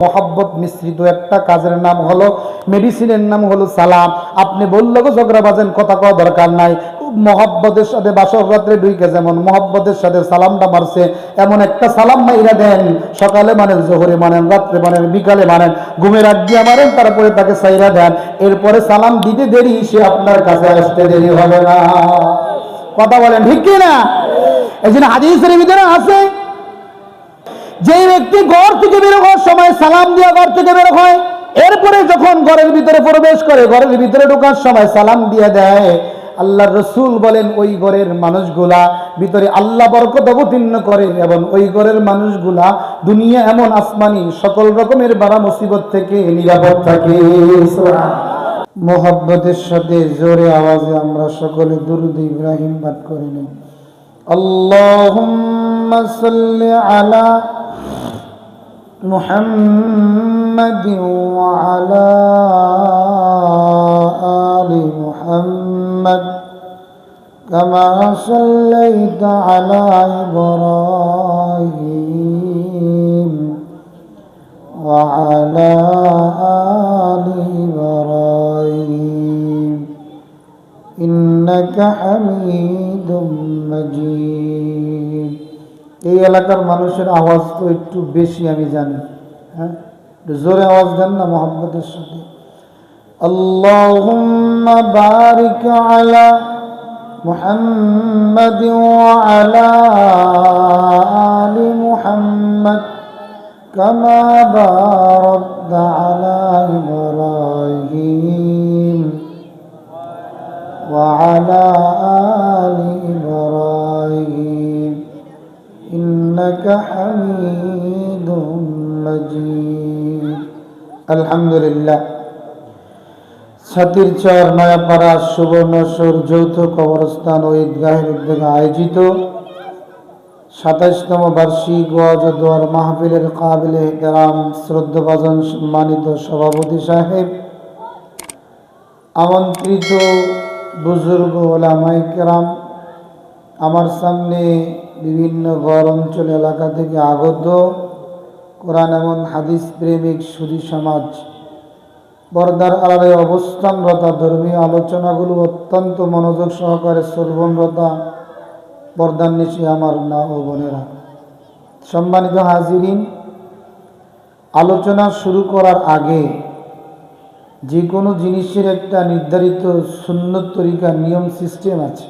মোহাব্বত মিশ্রিত একটা কাজের নাম হলো, মেডিসিনের নাম হলো সালাম। আপনি বললেও ঝগড়া বাজেন, কথা কওয়া দরকার নাই। মহব্বতের সাথে বাসর রাত্রে ঢুকে যেমন মহব্বতের সাথে সালামটা মারছে, এমন একটা সালাম মাইরা দেন, সকালে মানেন, জোহরে মানেন, রাত্রে মানেন, বিকালে মানেন, ঘুমের আগ দিয়ে মারেন, তারপরে তাকে সাইরা দেন। এরপরে সালাম দিতে দেরি, সে আপনার কাছে আসতে দেরি হবে না। কথা বলেন ঠিক কি না? এই জন্য হাদিসের ভিতরে আছে, যে ব্যক্তি ঘর থেকে বের হওয়ার সময় সালাম দিয়ে ঘর থেকে বের হয়, এরপরে যখন ঘরের ভিতরে প্রবেশ করে, ঘরের ভিতরে ঢোকার সময় সালাম দিয়ে দেয়, আল্লাহর রাসূল বলেন ওই ঘরের মানুষগুলা ভিতরে আল্লাহ বরকত অবতীর্ণ করে, এবং ওই ঘরের মানুষগুলা দুনিয়া এমন আসমানি সকল রকমের বাড়া মুসিবত থেকে নিরাপদ থাকে। মোহাব্বতের সাথে জোরে আওয়াজে আমরা সকলে দুরূদ ইব্রাহিম পাঠ করে নিই। আল্লাহুম্মা সাল্লি আলা محمد وعلى آل محمد كما صليت على إبراهيم وعلى آل إبراهيم إنك حميد مجيد। এই এলাকার মানুষের আওয়াজ তো একটু বেশি আমি জানি, হ্যাঁ, জোরে আওয়াজ দেন না মোহাব্বতের সাথে। আল্লাহুম্মা বারিক আলা মুহাম্মাদ ওয়া আলা আলি মুহাম্মাদ কামা বারাকতা আলা ইব্রাহিম ওয়া আলা আলি ইব্রাহিম ইন্নাকা হামিদুম মাজিদ। আলহামদুলিল্লাহ। ছাতিরচর নয়াপাড়া সুবর্ণচর যৌথ কবরস্থান ও ঈদগাহের উদ্যোগে আয়োজিত ২৭তম বার্ষিক ওয়াজ ও দোয়ার মাহফিলের কাবিলে ইহতেরাম শ্রদ্ধাভাজন সম্মানিত সভাপতি সাহেব, আমন্ত্রিত বুজুর্গ ওলামায়ে কেরাম, আমার সামনে বিভিন্ন গড় অঞ্চল এলাকা থেকে আগত কোরআন এবং হাদিস প্রেমিক সুধী সমাজ, পর্দার আড়ালে অবস্থানরতা ধর্মীয় আলোচনাগুলো অত্যন্ত মনোযোগ সহকারে শ্রবণরতা পর্দার নিচে আমার মা ও বোনেরা, সম্মানিত হাজিরিন, আলোচনা শুরু করার আগে যে কোনো জিনিসের একটা নির্ধারিত সুন্নত তরিকা, নিয়ম, সিস্টেম আছে।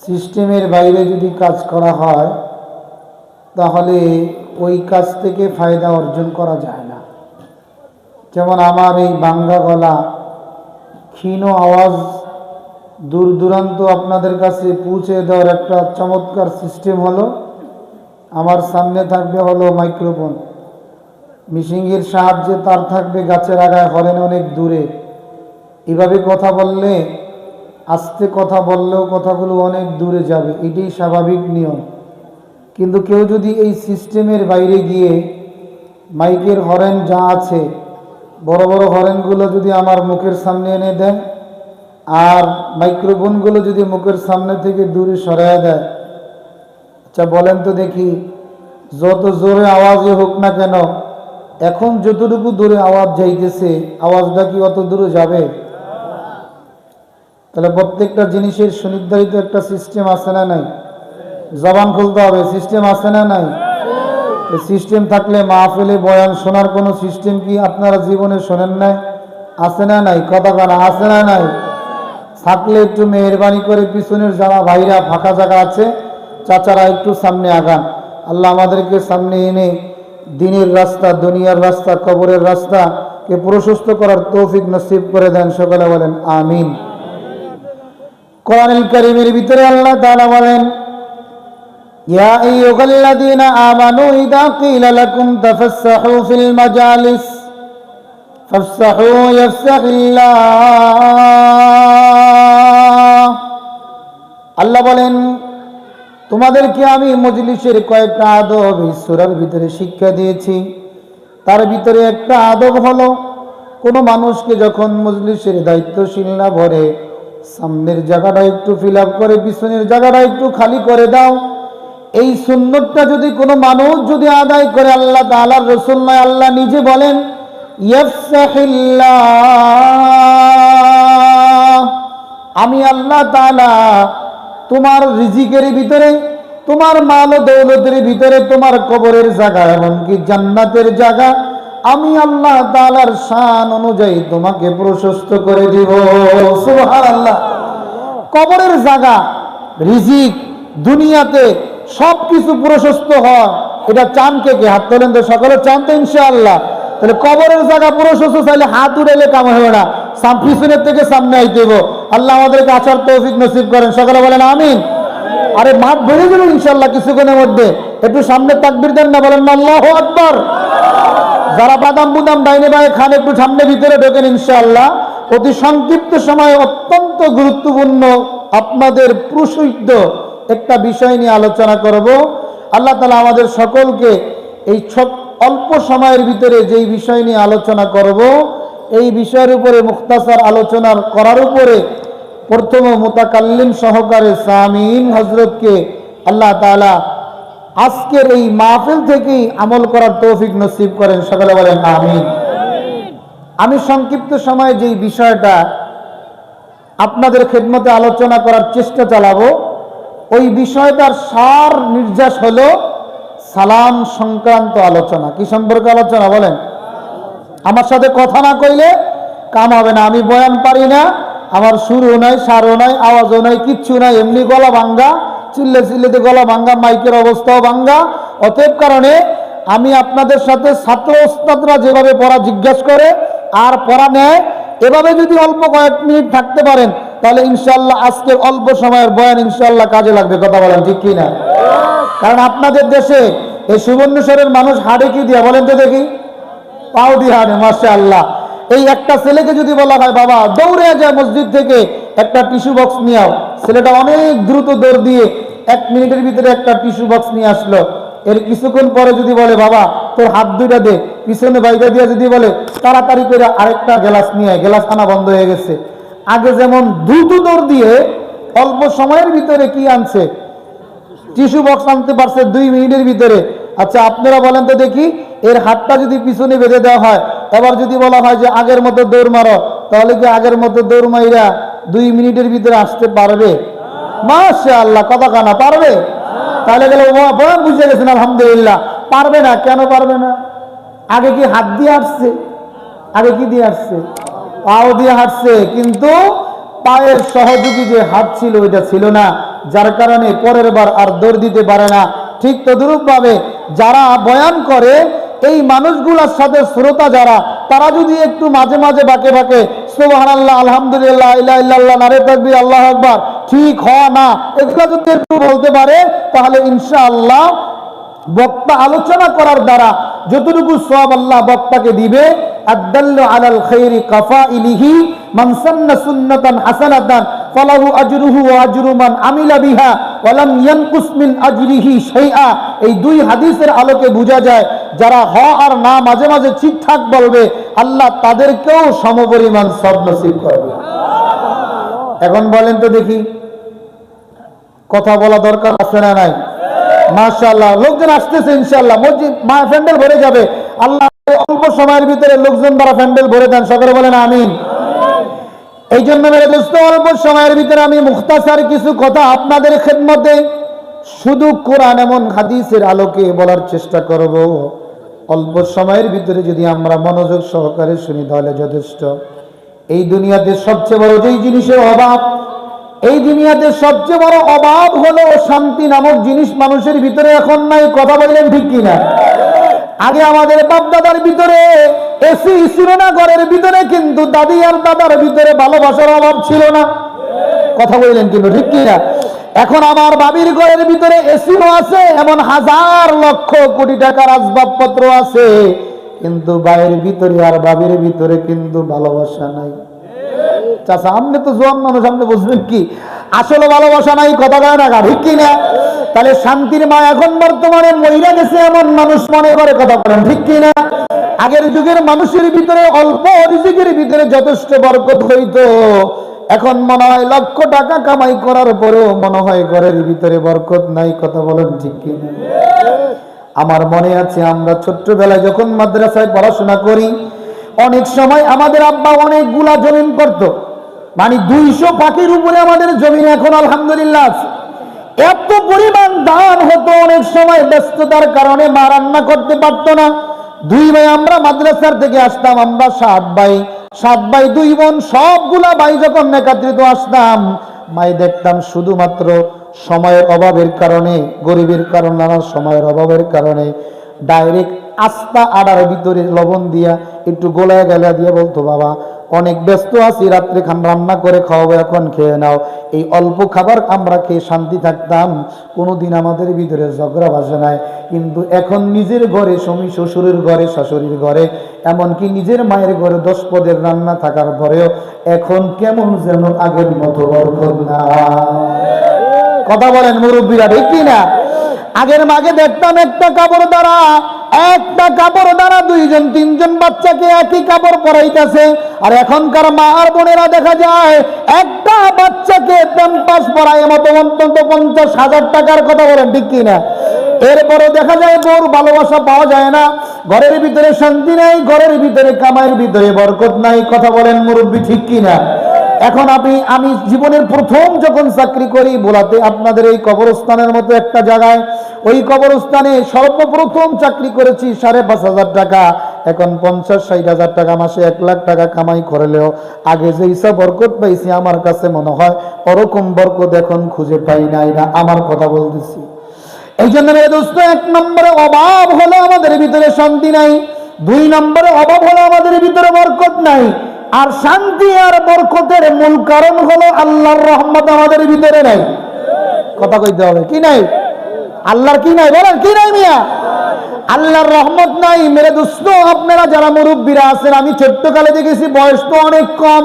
সিস্টেমের বাইরে যদি কাজ করা হয় তাহলে ওই কাজ থেকে ফায়দা অর্জন করা যায় না। যেমন আমার এই বাঙ্গা গলা, ক্ষীণ আওয়াজ দূর দূরান্ত আপনাদের কাছে পৌঁছে দেওয়ার একটা চমৎকার সিস্টেম হলো, আমার সামনে থাকবে হলো মাইক্রোফোন, মিশিংয়ের সাহায্যে তার থাকবে গাছের আগায়, হরেন অনেক দূরে। এভাবে কথা বললে, আস্তে কথা বললেও কথাগুলো অনেক দূরে যাবে, এটাই স্বাভাবিক নিয়ম। কিন্তু কেউ যদি এই সিস্টেমের বাইরে গিয়ে মাইকের হরেন যা আছে, বড় বড় হরেনগুলো যদি আমার মুখের সামনে এনে দেয় আর মাইক্রোফোনগুলো যদি মুখের সামনে থেকে দূরে সরায় দেয়, আচ্ছা বলেন তো দেখি, যত জোরে আওয়াজই হোক না কেন, এখন যতটুকু দূরে আওয়াজ যাইতেছে, আওয়াজটা কি অত দূরে যাবে? তাহলে প্রত্যেকটা জিনিসের সুনির্ধারিত একটা সিস্টেম আছে না নাই? জবান খুলতে হবে, সিস্টেম আছে না নাই? সিস্টেম থাকলে মাহফিলে বয়ান শোনার কোনো সিস্টেম কি আপনারা জীবনে শোনেন নাই? আছে না নাই? কথা বলা আছে না নাই? থাকলে একটু মেহেরবানি করে পিছনের যারা ভাইরা ফাঁকা জায়গা আছে, চাচারা একটু সামনে আগান। আল্লাহ আমাদেরকে সামনে এনে দিনের রাস্তা, দুনিয়ার রাস্তা, কবরের রাস্তাকে প্রশস্ত করার তৌফিক নসিব করে দেন। সকলে বলেন আমিন। কোরআনুল কারীমের ভিতরে আল্লাহ তাআলা বলেন, ইয়া আইয়ুহাল্লাযীনা আমানু ইযা ক্বিলা লাকুম তাফাসসাহু ফিল মাজালিস ফাফসাহু ইয়াফসাহিল্লাহ। আল্লাহ বলেন, তোমাদেরকে আমি মজলিসের কয়েকটা আদব এই সূরার ভিতরে শিক্ষা দিয়েছি। তার ভিতরে একটা আদব হলো, কোনো মানুষকে যখন মজলিসের দায়িত্বশীল না ভরে, সামনের জায়গাটা একটু ফিল আপ করে পিছনের জায়গাটা একটু খালি করে দাও। এই সুন্নতটা যদি কোনো মানুষ যদি আদায় করে, আল্লাহ তাআলার রাসূল নয়, আল্লাহ নিজে বলেন ইয়াফসাহিল্লাহ, আমি আল্লাহ তাআলা তোমার রিজিকের ভিতরে, তোমার মাল ও দৌলতের ভিতরে, তোমার কবরের জায়গা এমনকি জান্নাতের জায়গা আমি আল্লাহ তাআলার শান অনুযায়ী তোমাকে প্রশস্ত করে দিব। সুবহানাল্লাহ। কবরের জায়গা, রিজিক, দুনিয়াতে সবকিছু প্রশস্ত হয়, এটা চান কে? হাত তোলেন তো, সকলে চান তো ইনশাআল্লাহ। তাহলে কবরের জায়গা প্রশস্ত চাইলে হাত উড়াইলে কাম হবে না, পিছনের থেকে সামনে আইতে হবে। আল্লাহ আমাদেরকে আসার তৌফিক নসিব করেন, সকলে বলেন আমিন। আরে মাঠ বেড়ে গেল ইনশাআল্লাহ কিছুক্ষণের মধ্যে, একটু সামনে তাকবীর দেন না, বলেন না আল্লাহু আকবার। যারা বাদাম বুদাম ডাইনে বায়ে খান একটু সামনে ভিতরে ঢোকেন ইনশাআল্লাহ। অতি সংক্ষিপ্ত সময়ে অত্যন্ত গুরুত্বপূর্ণ আপনাদের প্রসিদ্ধ একটা বিষয় নিয়ে আলোচনা করব। আল্লাহ তাআলা আমাদের সকলকে এই অল্প সময়ের ভিতরে যেই বিষয় নিয়ে আলোচনা করব, এই বিষয়ের উপরে মুখতাসার আলোচনা করার উপরে প্রথম মুতাকাল্লিম সহকারে সামিন হযরতকে আল্লাহ তাআলা আজকের এই মাহফিল থেকেই আমল করার তৌফিক নসিব করেন, সকলে বলেন আমিন। আমি সংক্ষিপ্ত সময়ে যেই বিষয়টা আপনাদের খেদমতে আলোচনা করার চেষ্টা চালাবো, ওই বিষয়টার সার নির্যাস হলো সালাম সংক্রান্ত আলোচনা। কি সম্পর্কে আলোচনা বলেন? আমার সাথে কথা না কইলে কাম হবে না। আমি বয়ান পারি না, আমার সুরও নাই, সারও নাই, আওয়াজও নাই, কিচ্ছু নাই, এমনি গলা ভাঙ্গা, চিল্লে চিল্লেতে গলা ভাঙ্গা, মাইকের অবস্থাও ভাঙ্গা। অতএব কারণে আমি আপনাদের সাথে ছাত্র ওস্তাদরা যেভাবে পড়া জিজ্ঞেস করে আর পড়া নেয়, এভাবে যদি অল্প কয়েক মিনিট থাকতে পারেন তাহলে ইনশাআল্লাহ আজকের অল্প সময়ের বয়ান ইনশাআল্লাহ কাজে লাগবে। কথা বলেন ঠিক কি না? কারণ আপনাদের দেশে এই সুবর্ণেশ্বরের মানুষ হাঁটে কি দিয়া বলেন তো দেখি? পাও দিয়ে হাঁটে, মাশাআল্লাহ। এই একটা ছেলেকে যদি বলা হয় বাবা দৌড়ে যায় মসজিদ থেকে একটা টিস্যু বক্স নিয়ে আও, ছেলেটা অনেক দ্রুত দৌড় দিয়ে 1 মিনিটের ভিতরে একটা টিস্যু বক্স নিয়ে আসলো। এর কিছুক্ষণ পরে যদি বলে বাবা তোর হাত দুইটা দে, পিছনে বাইরে দিয়ে যদি বলে তাড়াতাড়ি করে আরেকটা গ্লাস নিয়ে, গ্লাস আনা বন্ধ হয়ে গেছে। আগে যেমন দ্রুত দৌড় দিয়ে অল্প সময়ের ভিতরে কি আনছে, টিস্যু বক্স আনতে পারছে 2 মিনিটের ভিতরে। আচ্ছা আপনারা বলেন তো দেখি, এর হাতটা যদি পিছনে বেঁধে দেওয়া হয়, এবার যদি বলা হয় যে আগের মতো দৌড় মারো, তাহলে কি আগের মতো দৌড় মাইরা 2 মিনিটের ভিতরে আসতে পারবে? মাশাআল্লাহ, কথা কানা পারবে? তাহলে গেলে বয়ান বুঝে গেছেন আলহামদুলিল্লাহ। পারবে না, কেন পারবে না? আগে কি হাত দিয়ে হাঁটছে? আগে কি দিয়ে হাঁটছে? পাও দিয়ে হাঁটছে, কিন্তু পায়ের সহযোগী যে হাত ছিল ওইটা ছিল না, যার কারণে পরের বার আর দৌড় দিতে পারে না। ঠিক তদ্রূপ ভাবে যারা বয়ান করে এই মানুষগুলোর সাথে শ্রোতা যারা, তারা যদি একটু মাঝে মাঝে বাঁকে বাঁকে সুবহানাল্লাহ, আলহামদুলিল্লাহ, লা ইলাহা ইল্লাল্লাহ, নারে তাকবীর, আল্লাহু আকবার, ঠিক হয় না, এগুলো যদি একটু বলতে পারে তাহলে ইনশাআল্লাহ বক্তা আলোচনা করার দ্বারা যতটুকু সওয়াব আল্লাহ বক্তাকে দিবে, আদাল্লু আলাল খাইরি কাফাইলিহি মান সান্না সুন্নাতান হাসানাতান ফালাহু আজরুহু ওয়া আজরু মান আমিলা বিহা ওয়া লাম ইয়ানকুস মিন আজরিহি শাইআ। এই 2 হাদিসের আলোকে বোঝা যায় যারা হ আর না মাঝে মাঝে ঠিকঠাক বলবে, আল্লাহ তাদেরকেও সমপরিমাণ সওয়াব নসিব করবে। এখন বলেন তো দেখি, কথা বলা দরকার আছে না নাই? মাশাআল্লাহ, লোকজন আসতেছে ইনশাআল্লাহ, মসজিদ প্যান্ডেল ভরে যাবে। আল্লাহ অল্প সময়ের ভিতরে লোকজন দ্বারা প্যান্ডেল ভরে দেন, সকলে বলেন আমিন। এই জন্য মেরে দোস্ত, অল্প সময়ের ভিতরে আমি মুখতাসার কিছু কথা আপনাদের খেদমতে শুধু কোরআন এবং হাদিসের আলোকে বলার চেষ্টা করব। অল্প সময়ের ভিতরে যদি আমরা মনোযোগ সহকারে শুনি তাহলে যথেষ্ট। এই দুনিয়াতে সবচেয়ে বড় যেই জিনিসের অভাব, এই দুনিয়াতে সবচেয়ে বড় অভাব হলো শান্তি নামক জিনিস মানুষের ভিতরে এখন নাই। কথা বললেন ঠিক কিনা? আগে আমাদের বাপ দাদার ভিতরে এসি ছিল না ঘরের ভিতরে, কিন্তু দাদি আর দাদার ভিতরে ভালোবাসার অভাব ছিল না। কথা বললেন কিন্তু ঠিক কিনা? এখন আমার বাবির ঘরের ভিতরে এসিও আছে, এমন হাজার লক্ষ কোটি টাকার আসবাবপত্র আছে, কিন্তু ভাইয়ের ভিতরে আর বাবির ভিতরে কিন্তু ভালোবাসা নাই। চাচা আপনি তো জোয়ান মানুষ, আপনি বুঝবেন কি আসলে ভালোবাসা নাই। কথা কয় না, ঠিক কিনা? তাহলে শান্তির মা এখন বর্তমানে মহিলা গেছে এমন মানুষ মনে করে। কথা বলেন ঠিক কিনা? আগের যুগের মানুষের ভিতরে অল্প রিজিকের ভিতরে যথেষ্ট বরকত হইতো, এখন মনে হয় লক্ষ টাকা কামাই করার পরেও মনে হয় ঘরের ভিতরে বরকত নাই। কথা বলেন ঠিক কিনা? আমার মনে আছে আমরা ছোট্টবেলায় যখন মাদ্রাসায় পড়াশোনা করি, অনেক সময় আমাদের আব্বা অনেকগুলা জমিন করত, মানে 200 পাখির উপরে আমাদের জমিন এখন আলহামদুলিল্লাহ আছে। এত পরিমাণ ধান হতো, অনেক সময় ব্যস্ততার কারণে মা রান্না করতে পারতো না। 2 ভাই আমরা মাদ্রাসার থেকে আসতাম, আমরা 7 ভাই, 7 ভাই 2 বোন, সবগুলা ভাই যখন একত্রিত আসতাম, মাই দেখতাম শুধুমাত্র সময়ের অভাবের কারণে, গরিবের কারণে, নানা সময়ের অভাবের কারণে ডাইরেক্ট আস্তা আড়ার ভিতরে লবণ দিয়া একটু গোলায় গেলা দিয়ে বলতো, বাবা অনেক ব্যস্ত আছি, রাত্রে খান রান্না করে খাওয়াবো, এখন খেয়ে নাও। এই অল্প খাবার আমরা খেয়ে শান্তি থাকতাম, কোনোদিন আমাদের ভিতরে ঝগড়া বাজে নাই। কিন্তু এখন নিজের ঘরে, স্বামী শ্বশুরের ঘরে, শাশুড়ির ঘরে, এমনকি নিজের মায়ের ঘরে 10 পদের রান্না থাকার পরেও এখন কেমন যেন আগের মতো বরকত না। কথা বলেন মুরব্বীরা, ঠিক কি না? আগের মাগে দেখতাম একটা কাপড় দ্বারা 2 জন 3 জন বাচ্চাকে একই কাপড় পরাইতেছে। আর এখনকার মা আর বোনেরা দেখা যায় একটা বাচ্চাকে প্যাম্পাস পরায় মতো অন্তত 50,000 টাকার। কথা বলেন ঠিক কি না? এরপরে দেখা যায় বউর ভালোবাসা পাওয়া যায় না, ঘরের ভিতরে শান্তি নাই, ঘরের ভিতরে কামাইয়ের ভিতরে বরকত নাই। কথা বলেন মুরব্বী, ঠিক কি না? এখন আমি জীবনের প্রথম যখন চাকরি করি বোলাতে, আপনাদের এই কবরস্থানের মতো একটা জায়গায়, ওই কবরস্থানে সর্বপ্রথম চাকরি করেছি 5,500 টাকা। এখন 50-60 টাকা মাসে 1 লাখ টাকা কামাই করলেও আগে যে হিসাব বরকত পাইছি, আমার কাছে মনে হয় ওরকম বরকত এখন খুঁজে পাই নাই। না আমার কথা বলতেছি। এই জন্য মেরে দোস্ত, 1 নম্বরে অভাব হলো আমাদের ভিতরে শান্তি নাই, 2 নম্বরে অভাব হলো আমাদের ভিতরে বরকত নাই। আর শান্তি আর বরকতের মূল কারণ হলো আল্লাহর রহমত আমাদের ভিতরে নাই। কথা কইতে হবে, কি নাই? আল্লাহর কি নাই? বলেন কি নাই মিয়া? আল্লাহর রহমত নাই। মেরে দোস্ত, আপনারা যারা মুরব্বীরা আছেন, আমি ছোট্টকালে দেখেছি, বয়স তো অনেক কম,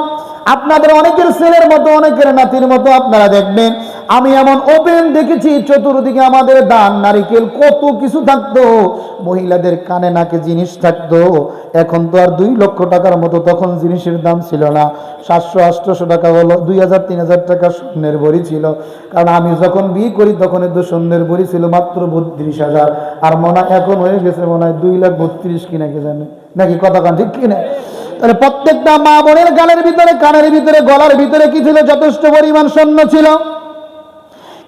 আপনাদের অনেকের ছেলের মতো, অনেকের নাতির মতো আপনারা দেখবেন। আমি এমন ওপেন দেখেছি, চতুর্দিকে আমাদের দান নারিকেল কত কিছু থাকতো, মহিলাদের কানে নাকে জিনিস থাকতো। এখন তো আর 2 লক্ষ টাকার মতো তখন জিনিসের দাম ছিল না, 700-800 টাকা হলো, 2,000-3,000 টাকা স্বর্ণের বড়ি ছিল। কারণ আমি যখন বিয়ে করি তখন তো স্বর্ণের বড়ি ছিল মাত্র 32,000, আর মনে হয় এখন হয়ে গেছে মনে হয় 2,32,000 কিনা কে জানে নাকি? কথা কান ঠিক কিনা? তাহলে প্রত্যেকটা মা বোনের গালের ভিতরে, কানের ভিতরে, গলার ভিতরে কি ছিল? যথেষ্ট পরিমাণ স্বর্ণ ছিল।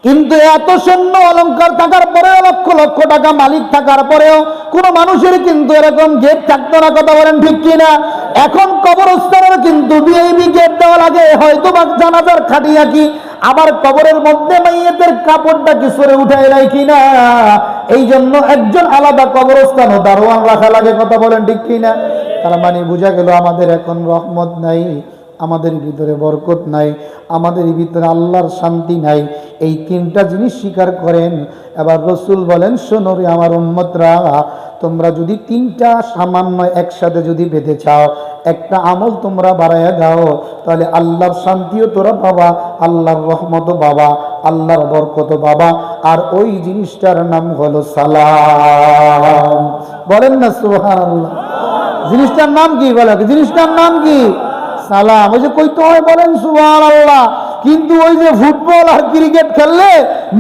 কিন্তু এত স্বর্ণ অলংকার থাকার পরেও, লক্ষ লক্ষ টাকা মালিক থাকার পরেও কোন মানুষের কিন্তু এরকম গেট থাকতো না। কথা বলেন ঠিক কিনা? এখন কবরস্থানের কিন্তু ভিআইপি গেট দেওয়া লাগে, হয়তো বা জানাজার খাটিয়া কি, আবার কবরের মধ্যে মাইয়েতের কাপড়টা কি সরে উঠায় নাই কিনা, এই জন্য একজন আলাদা কবরস্থান ও দারোয়ান রাখা লাগে। কথা বলেন ঠিক কিনা? তার মানে বোঝা গেল আমাদের এখন রহমত নাই, আমাদের ভিতরে বরকত নাই, আমাদের ভিতরে আল্লাহর শান্তি নাই। এই 3টা জিনিস স্বীকার করেন। এবার রসুল বলেন, শোনো রে আমার উম্মতরা, তোমরা যদি 3টা সামান্য একসাথে যদি পেতে চাও, একটা আমল তোমরা বাড়াইয়া দাও, তাহলে আল্লাহর শান্তিও তোরা পাবা, আল্লাহর রহমতও পাবা, আল্লাহর বরকতও পাবা। আর ওই জিনিসটার নাম হলো সালাম। বলেন না সুবহানাল্লাহ? জিনিসটার নাম কি? বলে জিনিসটার নাম কি? সালাম। ওই যে কইতে হয়, বলেন সুবহানাল্লাহ। কিন্তু ওই যে ফুটবল আর ক্রিকেট খেললে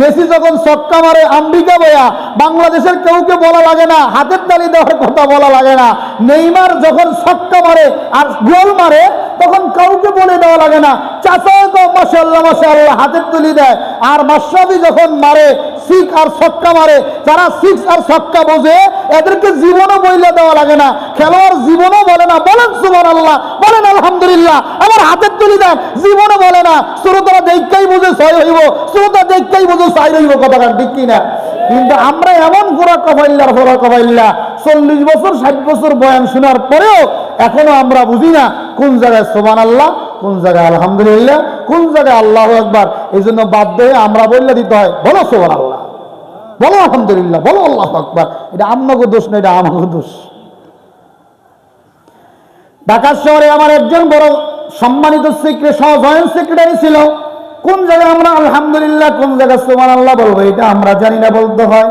মেসি যখন ছক্কা মারে, আমেরিকা বয়া বাংলাদেশের কেউকে বলা লাগে না, হাতের তালি দেওয়ার কথা বলা লাগে না। নেইমার যখন ছক্কা মারে আর গোল মারে, তখন কাউকে বলে দেওয়া লাগে না, চাচাও তো মাশাআল্লাহ মাশাআল্লাহ হাতের তুলি দেয়। আর মাশরাফি যখন মারে, সিক্স আর ছক্কা মারে, যারা সিক্স আর ছক্কা বোঝে এদেরকে জীবনও বইলে দেওয়া লাগে না, খেলোয়াড় জীবনও বলে না। বলেন সুবহানাল্লাহ, বলেন আলহামদুলিল্লাহ। আবার হাতের তুলি দেন, জীবনও বলে না। শ্রোতারা দেখতেই বুঝে ছয় হইব, শ্রোতা দেখতেই বুঝে ছয় হইব। কথা ঠিক কিনা? কিন্তু আমরা এমন গোড়া কবাইল্লার গোড়া কবাইল্লা, 40 বছর 60 বছর বয়ান শোনার পরেও এখনো আমরা বুঝি না কোন জায়গায় সুবহানাল্লাহ, কোন জায়গায় আলহামদুলিল্লাহ, কোন জায়গায় আল্লাহু আকবার। এই জন্য বাধ্য হয়ে আমরা বললে দিতে হয়, বলো সুবহানাল্লাহ, বলো আলহামদুলিল্লাহ, বলো আল্লাহু আকবার। এটা আপনাকে দোষ না, এটা আমাকে দোষ। ঢাকা শহরে আমার একজন বড় সম্মানিত জয়েন্ট সেক্রেটারি ছিল। কোন জায়গায় আমরা আলহামদুলিল্লাহ, কোন জায়গায় সুবহানাল্লাহ বলবো, এটা আমরা জানি না, বলতে হয়।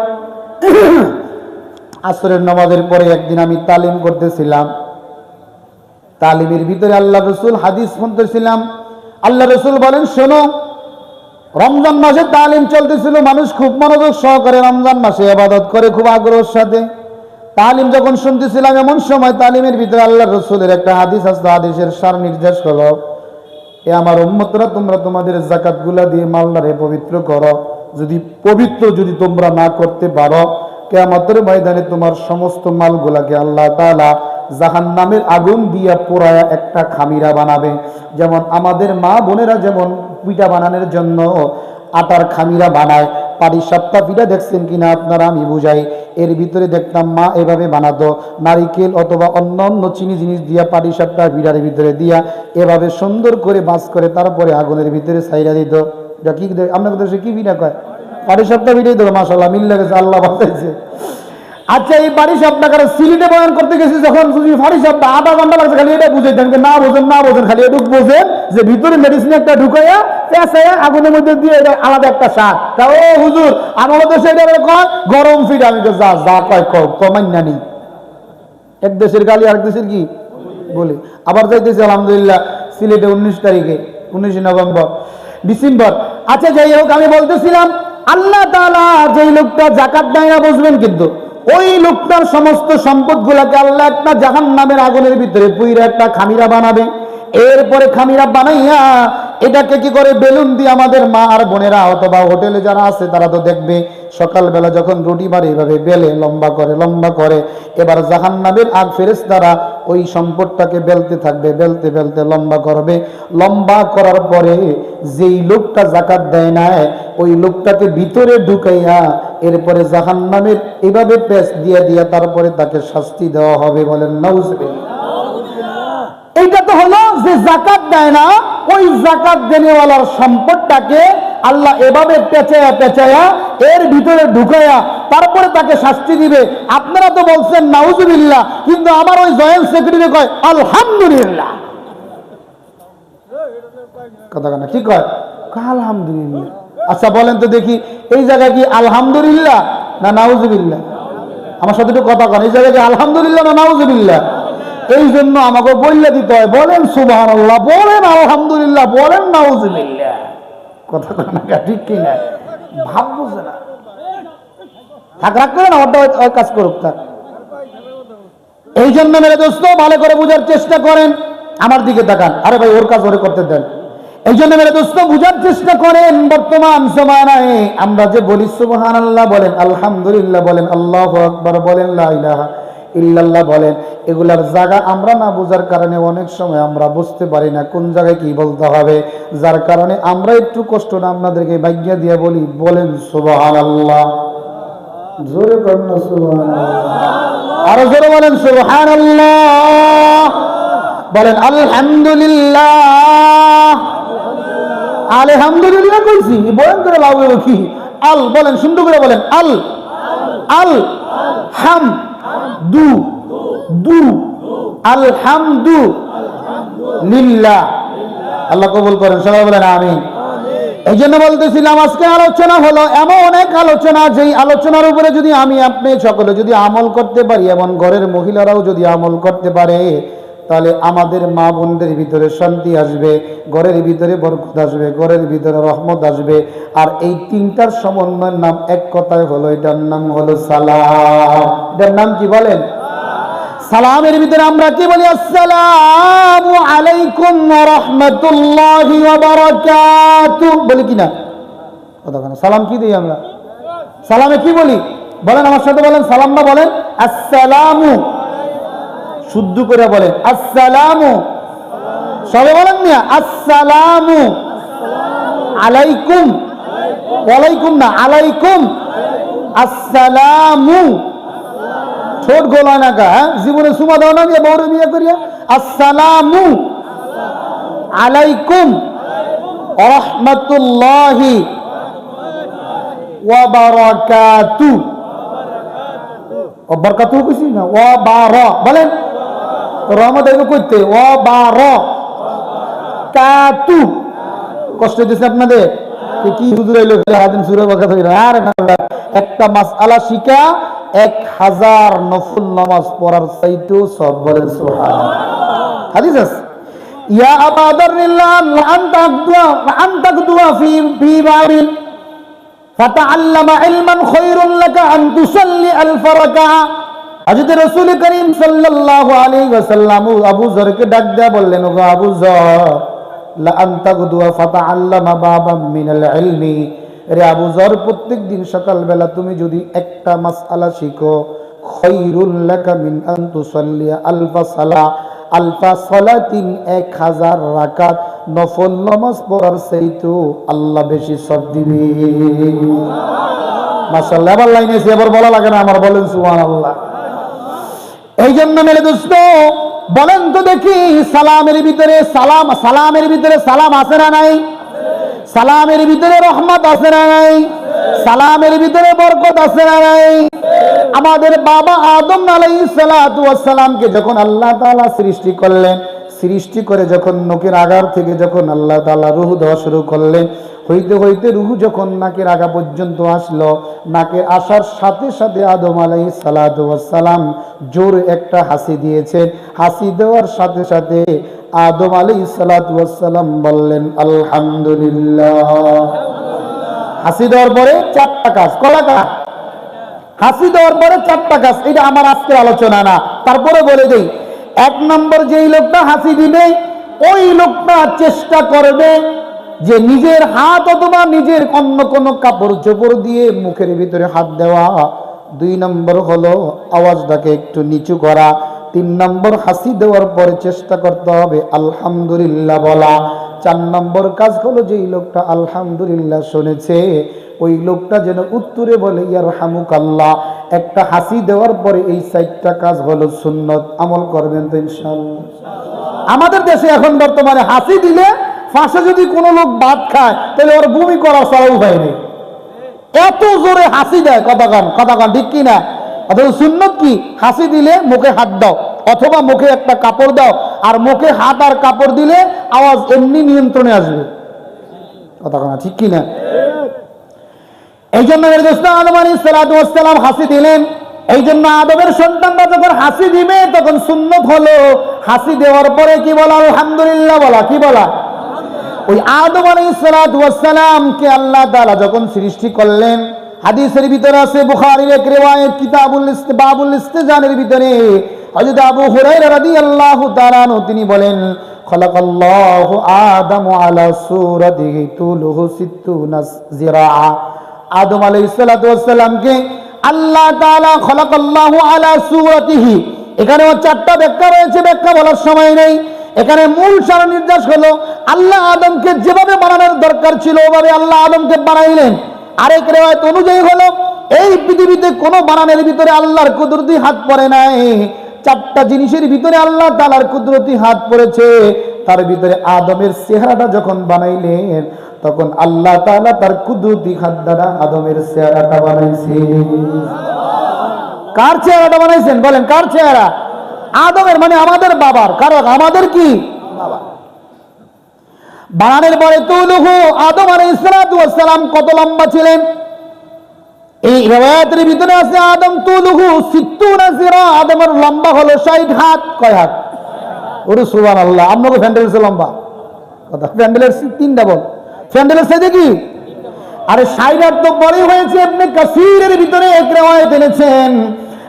আসরের নামাজের পরে একদিন আমি তালিম করতেছিলাম, তালিমের ভিতরে আল্লাহ রাসূল হাদিস শুনতেছিলাম। আল্লাহ রাসূল বলেন, শোনো, রমজান মাসে তালিম চলতেছিল, মানুষ খুব মনোযোগ সহকারে রমজান মাসে ইবাদত করে খুব আগ্রহের সাথে। তালিম যখন শুনতেছিলাম, এমন সময় তালিমের ভিতরে আল্লাহ রাসূলের একটা হাদিস আসলো। হাদিসের সার নির্দেশ হলো, এ আমার উম্মতরা, তোমরা তোমাদের যাকাতগুলা দিয়ে মালদারে পবিত্র করো। যদি তোমরা না করতে পারো, কিয়ামতের ময়দানে তোমার সমস্ত মালগুলাকে আল্লাহ তাআলা জাহান্নামের আগুন দিয়া পোড়ায়া একটা খামিরা বানাবে। যেমন আমাদের মা বোনেরা যেমন পিঠা বানানোর জন্য আটার খামিরা বানায়, পাটিসাপটা পিঠা দেখছেন কিনা আপনারা, আমি বুঝাই। এর ভিতরে দেখতাম মা এভাবে বানাতো, নারিকেল অথবা অন্য অন্য চিনি জিনিস দিয়া পাটিসাপটা পিঠার ভিতরে দিয়া এভাবে সুন্দর করে বাস করে তারপরে আগুনের ভিতরে ছাইরা দিত। এটা কি আপনাদের দেশে কি পিঠা কয়? পাটিসাপটা পিঠাই তো। মাশাআল্লাহ, মিল লেগেছে, আল্লাহ বাঁচাইছে। আচ্ছা, এই পাটিসাপটা কারো সিলেটে বয়ান করতে গেছি যখন, পাটিসাপটা আধা ঘন্টা লাগছে খালি এটা বুঝাইতেন, না বোঝেন খালি এটুক বোঝেন যে ভিতরে মেডিসিন একটা ঢুকাইয়া পেঁচাইয়া আগুনের মধ্যে দিয়ে এটা আলাদা একটা স্বাদ। তা ও হুজুর, আমার দেশে এটা কয় গরম ফিট। আমি তো যা কয় কমান্যা নেই। এক দেশের গালি আরেক দেশের কি বলি। আবার যাইতেছি আলহামদুলিল্লাহ সিলেটে 19 ডিসেম্বর। আচ্ছা, যাই হোক, আমি বলতেছিলাম আল্লাহ তাআলা যেই লোকটা যাকাত দেয় না, বুঝবেন, কিন্তু ওই লোকটার সমস্ত সম্পদ গুলাকে আল্লাহ একটা জাহান্নামের আগুনের ভিতরে পুইরা একটা খামিরা বানাবে। এরপরে খামিরা বানাইয়া এটাকে কি করে বেলুন দিয়ে আমাদের মা আর বোনেরা অথবা হোটেলে যারা আছে তারা তো দেখবে, সকালবেলা যখন রুটি বাড়ি এইভাবে বেলে লম্বা করে এবার জাহান্নামের আগ ফেরেশতারা ওই সম্পদটাকে বেলতে থাকবে, বেলতে লম্বা করবে। লম্বা করার পরে যেই লোকটা যাকাত দেয় না, ওই লোকটাকে ভিতরে ঢুকাইয়া এরপরে জাহান্নামের এভাবে পেঁচ দিয়া তারপরে তাকে শাস্তি দেওয়া হবে। বলেন নাউজুবিল্লাহ। এইটা তো হলো যে যাকাত দেয় না, ওই যাকাত দেনেওয়ালার সম্পদটাকে আল্লাহ এভাবে পেঁচায়া এর ভিতরে ঢুকায়া তারপরে তাকে শাস্তি দিবে। আপনারা তো বলছেন নাউজুবিল্লাহ, কিন্তু আমার ওই জয়েন্ট সেক্রেটারি কয় আলহামদুলিল্লাহ। কথা না কি কয়? আলহামদুলিল্লাহ। আচ্ছা বলেন তো দেখি, এই জায়গায় কি আলহামদুলিল্লাহ না নাউজুবিল্লাহ? আমার সাথে একটু কথা কন, এই জায়গায় কি আলহামদুলিল্লাহ না নাউজুবিল্লাহ? এই জন্য আমাকে বললে দিতে হয়, বলেন সুবহানাল্লাহ, বলেন আলহামদুলিল্লাহ, বলেন নাউজুবিল্লাহ। কথা না ঠিক কিনা? ভাব বুঝে না, থাক রাখ করে না, ওর কাজ করুক থাক। এই জন্য মেরে দোস্ত, ভালো করে বোঝার চেষ্টা করেন। আমার দিকে তাকান, আরে ভাই ওর কাজ ওরে করতে দেন। এই জন্য মেরে দোস্ত বুঝার চেষ্টা করেন, বর্তমান জমানায় আমরা যে বলি সুবহানাল্লাহ বলেন, আলহামদুলিল্লাহ বলেন, আল্লাহু আকবার বলেন, লা ইলাহা ইল্লাল্লাহ বলেন, এগুলার জায়গা আমরা না বোঝার কারণে অনেক সময় আমরা বুঝতে পারি না কোন জায়গায় কি বলতে হবে, যার কারণে আমরা একটু কষ্ট না আপনাদেরকে ভাগ্য দিয়ে বলি। বলেন সুবহানাল্লাহ, জোরে বলেন সুবহানাল্লাহ, আরো জোরে বলেন সুবহানাল্লাহ, বলেন আলহামদুলিল্লাহ। আলহামদুলিল্লাহ কইছি, বলেন করে লাভ হবে কি? আল বলেন, সুন্দর করে বলেন, আল আল হাম দু দু আলহামদু লিল্লাহ। আল্লাহ কবুল করেন, সবাই বলেন আমিন। এই জন্য বলতেছিলাম আজকে আলোচনা হলো এমন এক আলোচনা, যেই আলোচনার উপরে যদি আমি আপনি সকলে যদি আমল করতে পারি, এমন ঘরের মহিলারাও যদি আমল করতে পারে, তাহলে আমাদের মা বোনদের ভিতরে শান্তি আসবে, ঘরের ভিতরে বরকত আসবে, ঘরের ভিতরে রহমত আসবে। আর এই তিনটার সমন্বয়ের নাম এক কথায় হলো, এটার নাম হলো সালাম। এটার নাম কি বলেন? সালামের ভিতরে আমরা কি বলি? আসসালামু আলাইকুম ওয়া রাহমাতুল্লাহি ওয়া বারাকাতুহু বলি কিনা? কথা বলেন, সালাম কি দিই আমরা? সালামে কি বলি বলেন, আমার সাথে বলেন, সালাম না বলেন আসসালামু, শুদ্ধ করে বলেন আসসালামু, সবাই বলেন না আসসালামু আলাইকুম, ওয়ালাইকুম না, আলাইকুম আসসালামু। ছোট গোলা না কা, জীবনে সুমা দাও না দিয়ে বউরে বিয়ে করিয়া, আসসালামু আলাইকুম ওয়া রাহমাতুল্লাহি ওয়া বারাকাতুহু। ও বরকাতুহু কইছি না, ওয়া বারা বলেন, রহমত এগুলো কইতে, ওয়া বারাকাতুহু। কষ্ট দিছে আপনাদের? কি হুজুর আইলো হাদিম সূরা বাকারা হইরা? আরে না, একটা মাসআলা শিখা 1000 নফল নামাজ পড়ার চাইতেও সব। বলেন সুবহানাল্লাহ। হাদিস আছে। ইয়া আবা দাররিল্লাহ আনতা দুআ ফি বাবিল ফাতাআল্লামা ইলমান খায়রুন লাকা আন তুসাল্লি আলফ রাকাআ। হযরত রাসূল করিম সাল্লাল্লাহু আলাইহি ওয়াসাল্লাম আবু যরকে ডাক দেয়া বললেন, ও আবু যর, লা আনতা দুআ ফাতাআল্লামা বাবাম মিনাল ইলমি, রে আবু যর, প্রত্যেক দিন সকালবেলা তুমি যদি একটা মাসআলা শিখো, খায়রুল লাকা মিন আন তুসাল্লি আলফা সালাতিন, 1000 রাকাত নফল নামাজ পড়ার চাইতো আল্লাহ বেশি সওয়াব দিবে। মাশাআল্লাহ। আবার লাইনে এসে আবার বলা লাগে না আমার, বলেন সুবহানাল্লাহ। এই জন্য মেরে দোস্ত বলেন তো দেখি, সালামের ভিতরে সালাম আছে না নাই? সালামের ভিতরে রহমত আছে না নাই? সালামের ভিতরে বরকত আছে না নাই? আমাদের বাবা আদম আলাইহিস সালাতু ওয়াস সালামকে যখন আল্লাহ তাআলা সৃষ্টি করলেন, সৃষ্টি করে যখন নখের আগার থেকে যখন আল্লাহ তাআলা রূহ দেওয়া শুরু করলেন, হইতে হইতে রূহ যখন নাকের আগা পর্যন্ত আসলো, নাকের আসার সাথে সাথে আদম আলাইহিস সালাতু ওয়াস সালাম জোর একটা হাসি দিয়েছেন। হাসি দেওয়ার সাথে সাথে আদম আলাইহিস সালাতু ওয়াস সালাম বললেন আলহামদুলিল্লাহ। হাসি দেওয়ার পরে 4টা কাজ, কলা কাজ। হাসি দেওয়ার পরে 4টা কাজ, এটা আমার আজকের আলোচনা না, তারপরে বলে দেই। 1 নম্বর, যেই লোকটা হাসি দিবে ওই লোকটা চেষ্টা করবে যে নিজের হাত অথবা নিজের অন্য কোনো কাপড় চোপড় দিয়ে মুখের ভিতরে হাত দেওয়া। 2 নম্বর হলো আওয়াজটাকে একটু নিচু করা। 3 নম্বর, হাসি দেওয়ার পরে চেষ্টা করতে হবে আলহামদুলিল্লাহ বলা। 4 নম্বর কাজ হলো যেই লোকটা আলহামদুলিল্লাহ শুনেছে ওই লোকটা যেন উত্তরে বলে ইয়ারহামুকাল্লাহ। একটা হাসি দেওয়ার পরে এই 4টা কাজ হলো সুন্নত। আমল করবেন তো ইনশাআল্লাহ? আমাদের দেশে এখন বর্তমানে হাসি দিলে ফাঁসে যদি কোনো লোক ভাত খায় তাহলে ওর বমি করার সরল উপায় নেই, এত জোরে হাসি দেয়। কথা কান ঠিক কি না? অথচ সুন্নত কি? হাসি দিলে মুখে হাত দাও অথবা মুখে একটা কাপড় দাও, আর মুখে হাত আর কাপড় দিলে আওয়াজ এমনি নিয়ন্ত্রণে আসবে। কথা কান ঠিক কি না? এই জন্য আদম আলাইহিস সালাতু ওয়াস সালাম হাসি দিলেন। এই জন্য আদমের সন্তানরা যখন হাসি দিবে তখন সুন্নত হলো হাসি দেওয়ার পরে কি বলা? আলহামদুলিল্লাহ বলা। কি বলা? ওই আদম আলাইহিস সালাতু ওয়াস সালামকে আল্লাহ তাআলা যখন সৃষ্টি করলেন, হাদিসের ভিতরে আছে, বুখারীর এক রিওয়ায়াত বাবুল ইস্তিজানের ভিতরে হযরত আবু হুরায়রা রাদিয়াল্লাহু তাআলা আনহু তিনি বলেন, খালাকাল্লাহু আদম আলা সূরাতিহি তুলুহু 60 জিরাআ। আদম আলাইহিস সালাতু ওয়াস সালামকে আল্লাহ তাআলা খালাকাল্লাহু আলা সূরাতিহি, এখানে 4টা ব্যাখ্যা রয়েছে, ব্যাখ্যা বলার সময় নেই। এখানে মূল সার নির্দেশ হলো আল্লাহ আদমকে যেভাবে বানানোর দরকার ছিল ওভাবে আল্লাহ আদমকে বানাইলেন। আরেক রিওয়ায়াত অনুযায়ী হলো এই পৃথিবীতে কোনো বানানোর ভিতরে আল্লাহর কুদরতি হাত পড়ে নাই। 4টা জিনিসের ভিতরে আল্লাহ তাআলার কুদরতি হাত পড়েছে। তার ভিতরে আদমের চেহারাটা যখন বানাইলেন তখন আল্লাহ তাআলা তার কুদরতি হাত দ্বারা আদমের চেহারাটা বানাইছেন। কার চেহারাটা বানাইছেন? বলেন কার চেহারা? আদমের, মানে আমাদের বাবার। কারণ আমাদের কি বাবা। বানানোর পরে তুলুহু, আদম আলাইহিস সালাতু ওয়াস সালাম কত লম্বা ছিলেন? এই রিওয়ায়াতের ভিতরে আছে আদম তুলুহু 60 জিরা, আদমের লম্বা হলো 60 হাত। কয় হাত? ওরে সুবহানাল্লাহ। আপনাকে ফ্যান্ডেলের লম্বা কথা, ফ্যান্ডেলের 3 ডাবল, ফ্যান্ডেলের সাথে কি? আরে 60 হাত তো বড়ই হয়েছে। ইবনে কাসিরের ভিতরে এক রিওয়ায়াত এনেছেন,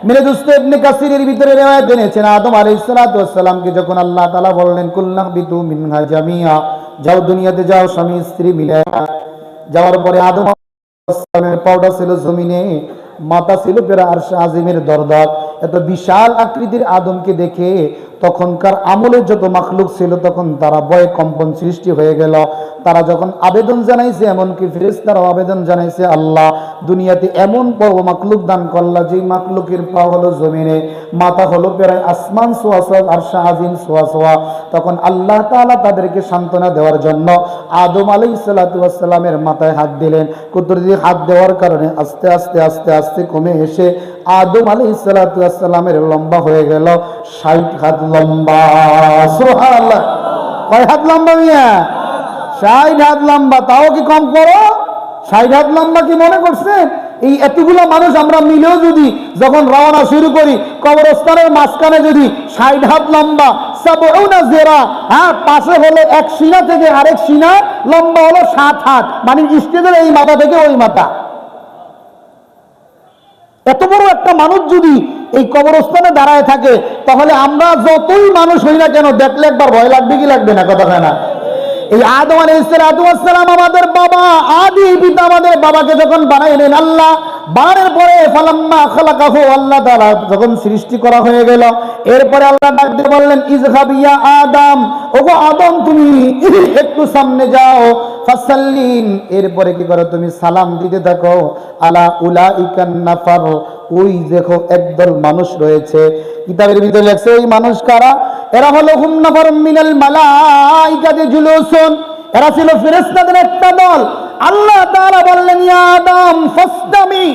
মেরে দোস্ত ইবনে কাসিরের ভিতরে রিওয়ায়াত এনেছেন, আদম আলাইহিস সালাতু ওয়াস সালামকে যখন আল্লাহ তাআলা বললেন কুল্লাহবিতু মিনহা জামিয়া, যাও দুনিয়াতে যাও স্বামী স্ত্রী মিলে। যাওয়ার পরে আদম আলাইহিস সালামের পাওটা ছিল জমিনে, মাথা ছিল প্রায় আরশে আজিমের দরদার। এত বিশাল আকৃতির আদমকে দেখে তখনকার আমলের যত মাখলুক ছিল তখন তারা ভয়ে কম্পন সৃষ্টি হয়ে গেল। তারা যখন আবেদন জানাইছে, এমনকি ফেরেশতারাও আবেদন জানাইছে, আল্লাহ দুনিয়াতে এমন বড় মাখলুক দান করলা যেই মাখলুকের পা হলো জমিনে, মাথা হলো প্রায় আসমান সোয়া সোয়া, আরশে আজিম সোয়া সোয়া। তখন আল্লাহ তাআলা তাদেরকে সান্ত্বনা দেওয়ার জন্য আদম আলাইহিস সালাতু ওয়াস সালামের মাথায় হাত দিলেন। কুদরতি হাত দেওয়ার কারণে আস্তে আস্তে আস্তে আস্তে কমে এসে আদম আলাইহিস সালাতু ওয়াস সালামের লম্বা হয়ে গেল 60 হাত লম্বা। সুবহানাল্লাহ। কয় হাত লম্বা মিয়া? 60 হাত লম্বা। তাও কি কম করো? 60 হাত লম্বা কি মনে করছেন? এই এতগুলো মানুষ আমরা মিলেও যদি যখন রওনা শুরু করি, কবরস্থানের মাঝখানে যদি 60 হাত লম্বা সাবউনা যিরা, হ্যাঁ, পাশে হলো এক সিনা থেকে আরেক সিনা লম্বা হলো 7 হাত, মানে স্টেজের এই মাথা থেকে ওই মাথা। এত বড় একটা মানুষ যদি এই কবরস্থানে দাঁড়ায় থাকে, তাহলে আমরা যতই মানুষ হই না কেন, দেখলে একবার ভয় লাগবে কি লাগবে না? কথা হয় না? এই আদম আলাইহিস সালাম আমাদের বাবা, আদি পিতা, আমাদের বাবাকে যখন বানাইলেন আল্লাহ, বানানোর পরে ফালাম্মা খালাকাহু, আল্লাহ তাআলা যখন সৃষ্টি করা হয়ে গেল, এরপরে আল্লাহ ডাক দিয়ে বললেন ইযহাব ইয়া আদম, ওগো আদম তুমি একটু সামনে যাও, ফাসাল্লিম, এরপরে কি করো তুমি সালাম দিতে থাকো, আলা উলাইকান নাফার, ওই দেখো একদল মানুষ রয়েছে, কিতাবের ভিতরে লেখছে ওই মানুষ কারা? এরা হলো হুম নাফারুম মিনাল মালাইকাতি জুলুসুন, এরা ছিল ফেরেশতাদের একটা দল। আল্লাহ তাআলা বললেন ইয়া আদম ফাসতামি,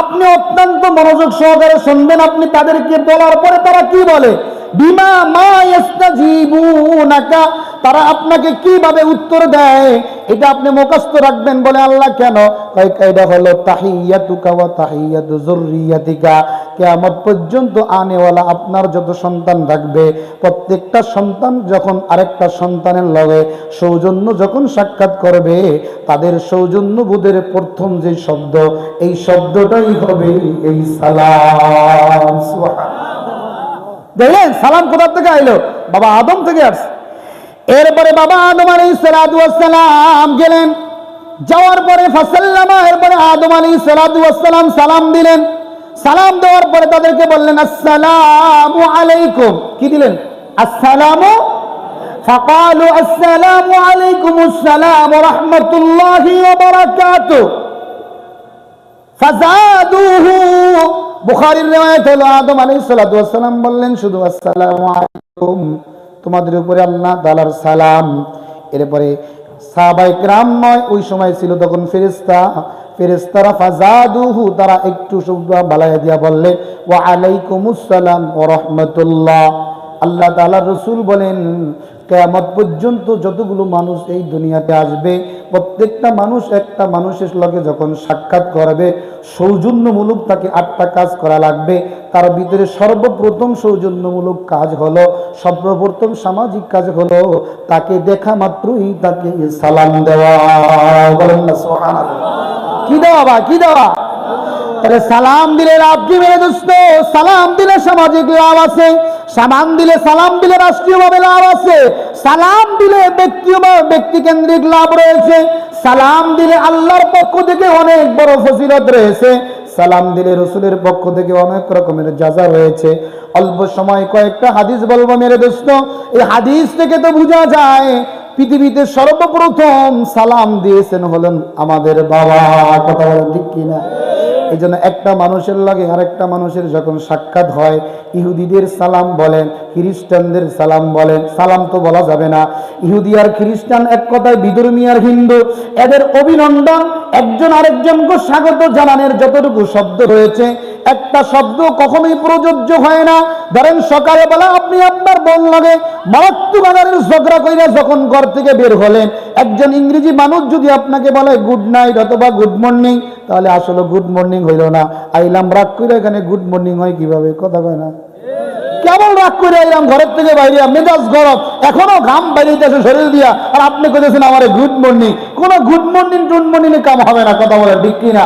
আপনি অত্যন্ত মনোযোগ সহকারে শুনবেন। আপনি তাদেরকে বলার পরে তারা কি বলে, বিমা মা ইস্তাজিবুনাকা, তারা আপনাকে কিভাবে উত্তর দেয় এটা আপনি মুখস্থ রাখবেন। বলে আল্লাহ কেন? এটা হলো তাহিয়াতুকা ওয়া তাহিয়াতু যুররিয়াতিকা, কিয়ামত পর্যন্ত আনেওয়ালা আপনার যত সন্তান থাকবে, প্রত্যেকটা সন্তান যখন আরেকটা সন্তানের লগে সৌজন্য যখন সাক্ষাৎ করবে, তাদের সৌজন্য বোধের প্রথম যে শব্দ, এই শব্দটাই হবে এই সালাম। দেখলেন সালাম কোথা থেকে আইলো? বাবা আদম থেকে আসছে। এরপরে বাবা আদম আলাইহিস সালাতু ওয়াস সালাম গেলেন, যাওয়ার পরে ফাসাল্লামা, এরপরে আদম আলাইহিস সালাতু ওয়াস সালাম সালাম দিলেন। সালাম দেওয়ার পরে তাদেরকে বললেন আসসালামু আলাইকুম, কি দিলেন? আসসালামু, ফাকালু আসসালামু আলাইকুমুস সালাম ওয়া রাহমাতুল্লাহি ওয়া বারাকাতুহু, ফাযাদুহু, বুখারীর riwayat হলো আদম আলাইহিস সালাতু ওয়াস সালাম বললেন শুধু আসসালামু আলাইকুম, তোমাদের উপরে আল্লাহ তাআলার সালাম। এরপরে সাহাবায়ে কেরাম নয়, ওই সময় ছিল তখন ফেরেশতারা ফাযাদুহু, তারা একটু শব্দ বাড়াইয়া দিয়া বললেন ওয়া আলাইকুমুস সালাম ওয়া রাহমাতুল্লাহ। আল্লাহ তাআলার রাসূল বলেন কিয়ামত পর্যন্ত যতগুলো মানুষ এই দুনিয়াতে আসবে, প্রত্যেকটা মানুষ একটা মানুষের লগে যখন সাক্ষাৎ করবে, সৌজন্যমূলক তাকে 8টা কাজ করা লাগবে। তার ভিতরে সর্বপ্রথম সৌজন্যমূলক কাজ হলো, সর্বপ্রথম সামাজিক কাজ হলো তাকে দেখা মাত্রই তাকে সালাম দেওয়া। বলেন না সুবহানাল্লাহ। কি দেওয়া বা কি দেওয়া? তাহলে সালাম দিলে লাভ কি মেরে দোস্ত? সালাম দিলে সামাজিক লাভ আছে, সালাম দিলে রাষ্ট্রীয়ভাবে লাভ আছে, সালাম দিলে ব্যক্তিকেন্দ্রিক লাভ রয়েছে, সালাম দিলে আল্লাহর পক্ষ থেকে অনেক বড় ফজিলত রয়েছে, সালাম দিলে রাসূলের পক্ষ থেকে অনেক রকমের জাযা রয়েছে। অল্প সময় কয়েকটা হাদিস বলবো মেরে দোস্ত। এই হাদিস থেকে তো বোঝা যায় পৃথিবীতে সর্বপ্রথম সালাম দিয়েছেন হলেন আমাদের বাবা। কথা বলেন ঠিক কিনা? এই জন্য একটা মানুষের লাগে আরেকটা মানুষের যখন সাক্ষাৎ হয়, ইহুদিদের সালাম বলেন, খ্রিস্টানদের সালাম বলেন, সালাম তো বলা যাবে না। ইহুদি আর খ্রিস্টান এক কথায় বিধর্মী আর হিন্দু, এদের অভিনন্দন, একজন আরেকজনকে স্বাগত জানানোর যতটুকু শব্দ রয়েছে, একটা শব্দ কখনোই প্রযোজ্য হয় না। ধরেন সকালে বেলা আপনি আপনার বোন লাগে মারাত্মক আকারের ঝগড়া কইরা যখন ঘর থেকে বের হলেন, একজন ইংরেজি মানুষ যদি আপনাকে বলে গুড নাইট অথবা গুড মর্নিং, তাহলে আসলে গুড মর্নিং হইল না, আইলাম রাগ করে, এখানে গুড মর্নিং হয় কিভাবে? কথা কয় না? কেমন রাগ করে আইলাম ঘরের থেকে বাইরে, মেজাজ গরম, এখনো ঘাম বাইরেছে শরীর দিয়া, আর আপনি কইতেছেন আমারে গুড মর্নিং। কোন গুড মর্নিং টুড মর্নিং কাম হবে না। কথা বলেন ঠিক কিনা?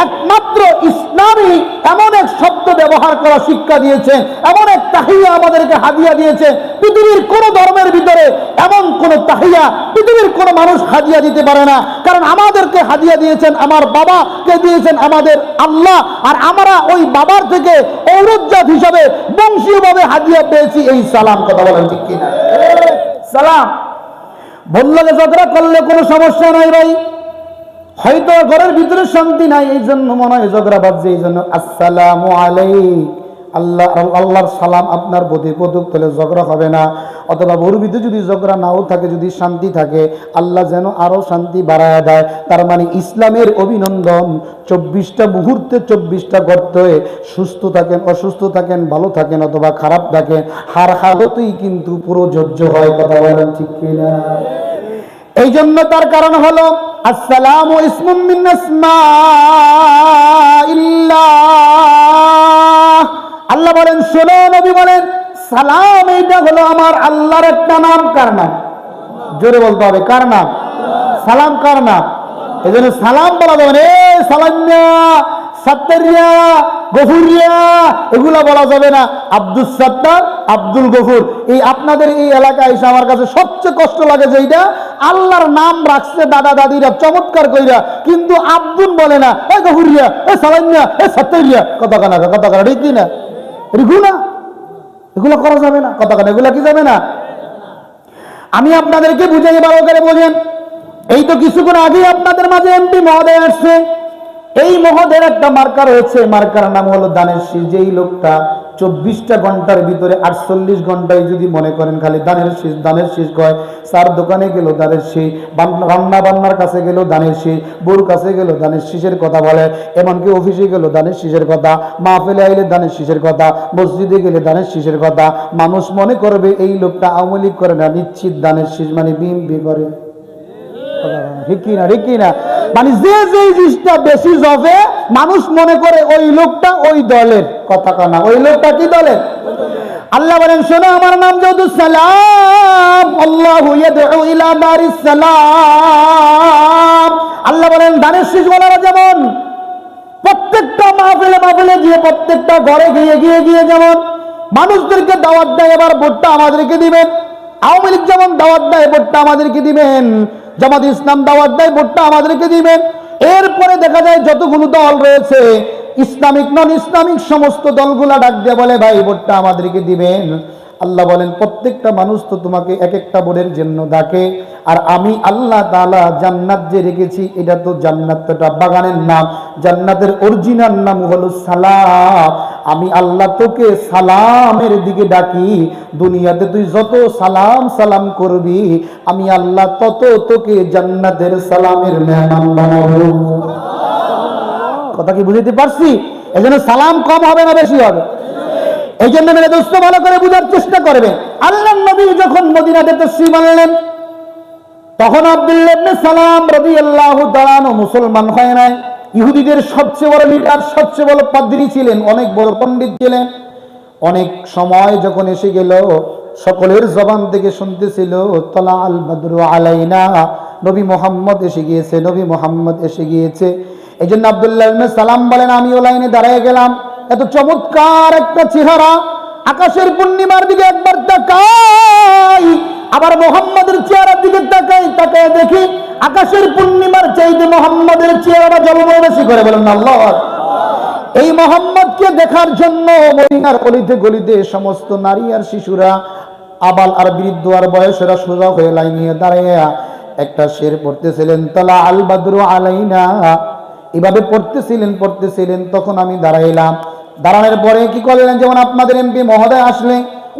একমাত্র ইসলামই এমন এক শব্দ ব্যবহার করা শিক্ষা দিয়েছে, এমন এক তাহিয়া আমাদেরকে হাদিয়া দিয়েছে, পৃথিবীর কোন ধর্মের ভিতরে এমন কোন তাহিয়া পৃথিবীর কোন মানুষ হাদিয়া দিতে পারে না। কারণ আমাদেরকে হাদিয়া দিয়েছেন আমার বাবাকে দিয়েছেন আমাদের আল্লাহ, আর আমরা ওই বাবার থেকে ঔরজাত হিসাবে বংশীয়ভাবে হাদিয়া পেয়েছি এই সালাম। কথা বলেন ঠিক কিনা? সালাম বললে ঝগড়া করলে কোনো সমস্যা নাই ভাই, হয়তো ঘরের ভিতরে শান্তি নাই, এই জন্য মনে হয় ঝগড়া বাজছে, এই জন্য আসসালামু আলাইক, আল্লাহর সালাম আপনার প্রতি পদক পেলে ঝগড়া হবে না। অথবা ওর ভিতরে যদি ঝগড়া নাও থাকে, যদি শান্তি থাকে, আল্লাহ যেন আরো শান্তি বাড়ায় দেয়। তার মানে ইসলামের অভিনন্দন 24টা মুহূর্তে 24টা গর্তে সুস্থ থাকেন, অসুস্থ থাকেন, ভালো থাকেন অথবা খারাপ থাকেন, হার হালতেই কিন্তু প্রযোজ্য হয়। কথা বলেন ঠিক কিনা? এই জন্য তার কারণ হলো আসসালামু ইসমুম মিন আসমাইল্লাহ। আল্লাহ বলেন, শোনো, নবী বলেন সালাম এইটা হলো আমার আল্লাহর একটা নাম। কার নাম? জোরে বলতে হবে, কার নাম? সালাম কার নাম? এই জন্য সালাম বলা যাবে না, সালামিয়া, সাত্তারিয়া, গফুরিয়া, এগুলা বলা যাবে না। আব্দুল সাত্তার, আব্দুল গফুর। এই আপনাদের এই এলাকায় এসে আমার কাছে সবচেয়ে কষ্ট লাগে যে এইটা আল্লাহর নাম রাখছে দাদা দাদিরা চমৎকার কইরা, কিন্তু আব্দুল বলে না, এ গফুরিয়া, এ সালামিয়া, এ সাত্তারিয়া, কথা কানা ঠিক না? রিঘু না, এগুলো করা যাবে না, কথা কানা, এগুলা কি যাবে না? আমি আপনাদেরকে বুঝাই, ভালো করে বোঝেন। এই তো কিছুক্ষণ আগে আপনাদের মাঝে এমপি মহোদয় আসছে। এই মহোদয়ের একটা মার্কার হয়েছে, মার্কার নাম হলো দানের শীষ। যেই লোকটা 24টা ঘন্টার ভিতরে 48 ঘন্টায় যদি মনে করেন খালি দানের শীষ কয়, সার দোকানে গেল দানের শীষ, রান্না বান্নার কাছে গেল দানের শীষ, বউর কাছে গেল দানের শীষের কথা বলে, এমনকি অফিসে গেল দানের শীষের কথা, মাহফিলে আইলে দানের শীষের কথা, মসজিদে গেলে দানের শীষের কথা। মানুষ মনে করবে এই লোকটা আওয়ামী লীগ করে না, নিশ্চিত দানের শীষ মানে বিএনপি করে। ঠিক কিনা? মানে যে জিনিসটা বেশি জবে মানুষ মনে করে ওই লোকটা ওই দলের, কথা কানা, ওই লোকটা কি দলের? আল্লাহ বলেন, শোনো আমার নাম যেহেতু সালাম, আল্লাহু ইয়াদউ ইলা দারিস সালাম। আল্লাহ বলেন দানের শীষ ওনারা যেমন প্রত্যেকটা মাহফিলে গিয়ে, প্রত্যেকটা ঘরে গিয়ে যেমন মানুষদেরকে দাওয়াত দেয়, এবার ভোটটা আমাদেরকে দিবেন। আওয়ামী লীগ যেমন দাওয়াত দেয়, ভোটটা আমাদেরকে দিবেন। জামাত ইসলাম দাওয়াত দেয়, ভোটটা আমাদেরকে দিবেন। এরপরে দেখা যায় যতগুলো দল রয়েছে, ইসলামিক নন ইসলামিক সমস্ত দলগুলা ডাক দিয়ে বলে, ভাই ভোটটা আমাদেরকে দিবেন। আল্লাহ বলেন, প্রত্যেকটা মানুষ তো তোমাকে এক একটা ভোটের জন্য ডাকে, আর আমি আল্লাহ তাআলা জান্নাত যে রেখেছি, এটা তো জান্নাতটা বাগানের নাম, জান্নাতের অরিজিনাল নাম হলো সালাম। আমি আল্লাহ তোকে সালামের দিকে ডাকি। দুনিয়াতে তুই যত সালাম করবি, আমি আল্লাহ তত তোকে জান্নাতের সালামের মেহমান বানাবো। কথা কি বুঝতে পারছি? এজন্য সালাম কম হবে না বেশি হবে? এই জন্য মেরে দোস্ত ভালো করে বুঝার চেষ্টা করবে। আল্লাহর নবী যখন মদিনাতে তাশরীফ আনলেন, তখন আব্দুল্লাহ ইবনে সালাম রাদিয়াল্লাহু তাআলা মুসলমান হয় নাই। ইহুদিদের সবচেয়ে বড় লিডার, সবচেয়ে বড় পাদ্রী ছিলেন, অনেক বড় পণ্ডিত ছিলেন। অনেক সময় যখন এসে গেল, সকলের জবান থেকে শুনতেছিল তলা আল বদরু আলাইনা, নবী মুহাম্মদ এসে গিয়েছে, নবী মুহাম্মদ এসে গিয়েছে। এই জন্য আব্দুল্লাহ ইবনে সালাম বলেন, আমিও লাইনে দাঁড়িয়ে গেলাম। এত চমৎকার একটা চেহারা, আকাশের পূর্ণিমার দিকে একবার তাকাই, আবার মুহাম্মাদের চেহারার দিকে তাকায় দেখি আকাশের পূর্ণিমার চাইতে মুহাম্মাদের চেহারাটা জলময় বেশি করে। বলেন আল্লাহ। এই মুহাম্মদকে দেখার জন্য মদিনার গলিতে গলিতে সমস্ত নারী আর শিশুরা, আবাল আর বৃদ্ধ আর বয়সেরা সোজা হয়ে লাইনে দাঁড়িয়ে একটা শের পড়তেছিলেন, তালা আল বাদরু আলাইনা, এভাবে পড়তেছিলেন। তখন আমি দাঁড়াইলাম। দাঁড়ানোর পরে কি করলেন, যেমন আপনাদের এমপি মহোদয় আসলে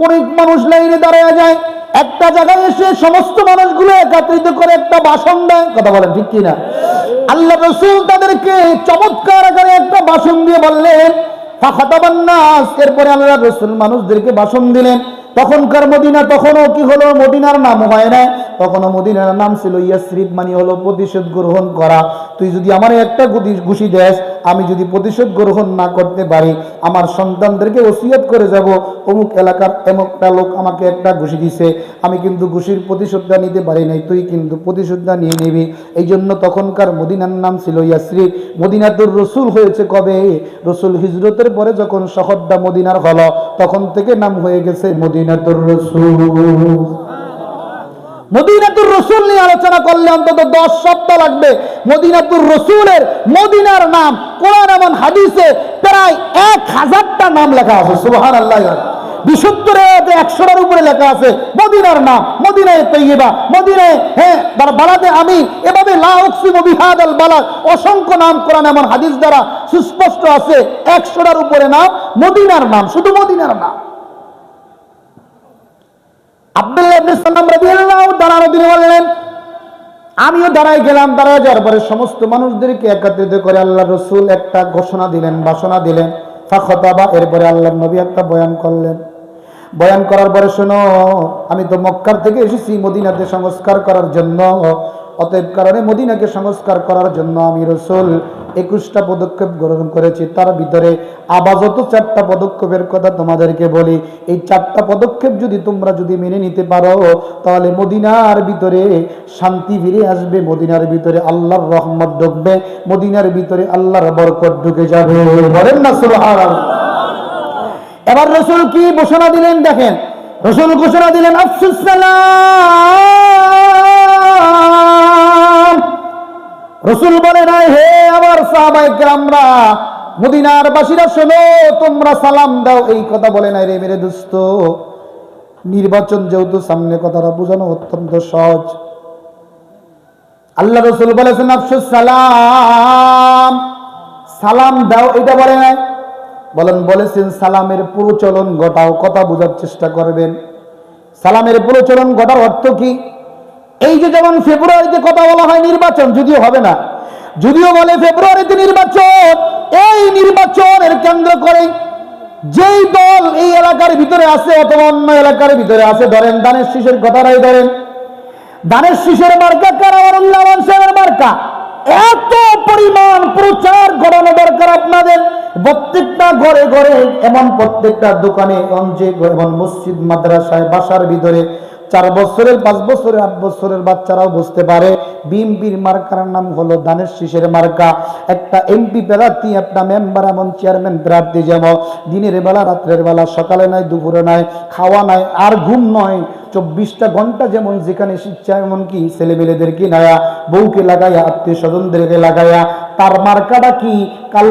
অনেক মানুষ লাইনে দাঁড়ায় যায়, একটা জায়গায় এসে সমস্ত মানুষগুলো একত্রিত করে একটা ভাষণ দেয়। কথা বলেন ঠিক কিনা? আল্লাহ রাসূল তাদেরকে চমৎকার আকারে একটা ভাষণ দিয়ে বললেন ফাখাতাবান নাস। এরপরে আল্লাহ রাসূল মানুষদেরকে ভাষণ দিলেন। তখনকার মদিনা, তখনও কি হলো, মদিনার নাম হয় না, তখনও মদিনার নাম ছিল ইয়াসরিব, মানে হলো প্রতিশোধ গ্রহণ করা। তুই যদি আমার একটা ঘুষি দেস, আমি যদি প্রতিশোধ গ্রহণ না করতে পারি, আমার সন্তানদেরকে ওসিয়ত করে যাব, অমুক এলাকার এমকটা লোক আমাকে একটা ঘুষি দিছে, আমি কিন্তু ঘুষির প্রতিশোধটা নিতে পারি নাই, তুই কিন্তু প্রতিশোধটা নিয়ে নিবি। এই জন্য তখনকার মদিনার নাম ছিল ইয়াসরিব। মদিনাতুর রসুল হয়েছে কবে? রসুল হিজরতের পরে যখন শহরটা মদিনার হলো, তখন থেকে নাম হয়ে গেছে মদিনাতুর রসুল। মদিনাতুর রসুল নিয়ে আলোচনা করলে অন্তত 10 সপ্তাহ লাগবে। মদিনাতুর রসুলের, মদিনার নাম কোরআন এবং হাদিসে প্রায় 1000টা নাম লেখা আছে। সুবহানাল্লাহ। বিশুদ্ধরে 100টার উপরে লেখা আছে মদিনার নাম। মদিনায়ে তৈয়বা, মদিনায়ে বালাদে আমি, এভাবে লা উকসিমু বিহাদাল বালাদ, অসংখ্য নাম কোরআন এবং হাদিস দ্বারা সুস্পষ্ট আছে। 100টার উপরে নাম মদিনার নাম, শুধু মদিনার নাম। আব্দুল্লাহ ইবনে সালাম রাদিয়াল্লাহু তাআলা তিনি বললেন, আমিও দাঁড়ায় গেলাম। দাঁড়ায় যাওয়ার পরে সমস্ত মানুষদেরকে একত্রিত করে আল্লাহ রসুল একটা ঘোষণা দিলেন, ভাষণা দিলেন, ফাখাতাবা। এরপরে আল্লাহর নবী একটা বয়ান করলেন। বয়ান করার পরে শোনো, আমি তো মক্কার থেকে এসেছি মদিনাতে সংস্কার করার জন্য, অতএব কারণে মদিনাকে সংস্কার করার জন্য আমি রাসূল 21টা পদক্ষেপ গ্রহণ করেছি। তার ভিতরে আপাতত 4টা পদক্ষেপের কথা তোমাদেরকে বলি। এই 4টা পদক্ষেপ যদি তোমরা মেনে নিতে পারো, তাহলে মদিনার ভিতরে শান্তি ফিরে আসবে, মদিনার ভিতরে আল্লাহর রহমত ঢুকবে, মদিনার ভিতরে আল্লাহর বরকত ঢুকে যাবে। বলেন না সুবহানাল্লাহ। এবার রাসূল কি ঘোষণা দিলেন দেখেন, রাসূল ঘোষণা দিলেন আফসুস সালাম। রাসূল বলে নাই হে আমার সাহাবায়ে কেরামরা, মদিনার বাসীরা শোনো, তোমরা সালাম দাও, এই কথা বলে নাই রে মেরে দোস্ত। নির্বাচন যেহেতু সামনে, কথাটা বোঝানো অত্যন্ত সহজ। আল্লাহ রাসূল বলেছেন আফসুস সালাম, সালাম দাও, এটা বলে নাই। বলেছেন সালামের প্রচলন ঘটাও। কথা বোঝার চেষ্টা করবেন, সালামের প্রচলন ঘটার অর্থ কি? এই যে যেমন ফেব্রুয়ারিতে কথা বলা হয় নির্বাচন, যদিও হবে না, যদিও বলে ফেব্রুয়ারিতে নির্বাচন, এই নির্বাচনের কেন্দ্র করে যেই দল এই এলাকার ভিতরে আছে অথবা অন্য এলাকার ভিতরে আছে, ধরেন ধানের শীষের কথাটাই ধরেন, ধানের শীষের মার্কা কারাওয়ারুল্লাহ সাহেবের মার্কা, এত পরিমাণ প্রচার করানো দরকার আপনাদের। প্রত্যেকটা ঘরে ঘরে, এমন প্রত্যেকটা দোকানে, গঞ্জে, এমন মসজিদ, মাদ্রাসায়, বাসার ভিতরে 4 বছরের, 5 বছরের, 8 বছরের বাচ্চারাও বুঝতে পারে বিএনপির মার্কার নাম হলো ধানের শীষের মার্কা। একটা এমপি প্রার্থী, একটা মেম্বার, এমন চেয়ারম্যান প্রার্থী যেমন দিনের বেলা, রাত্রের বেলা, সকালে নয়, দুপুরে নয়, খাওয়া নয়, আর ঘুম নয়, 24টা ঘন্টা যেমন যেখানে শিক্ষা, এমনকি ছেলেমেয়েদেরকে নায়া, বউকে লাগাইয়া, আত্মীয় স্বজনদেরকে লাগাইয়া, তার মার্কাটা কি? কাল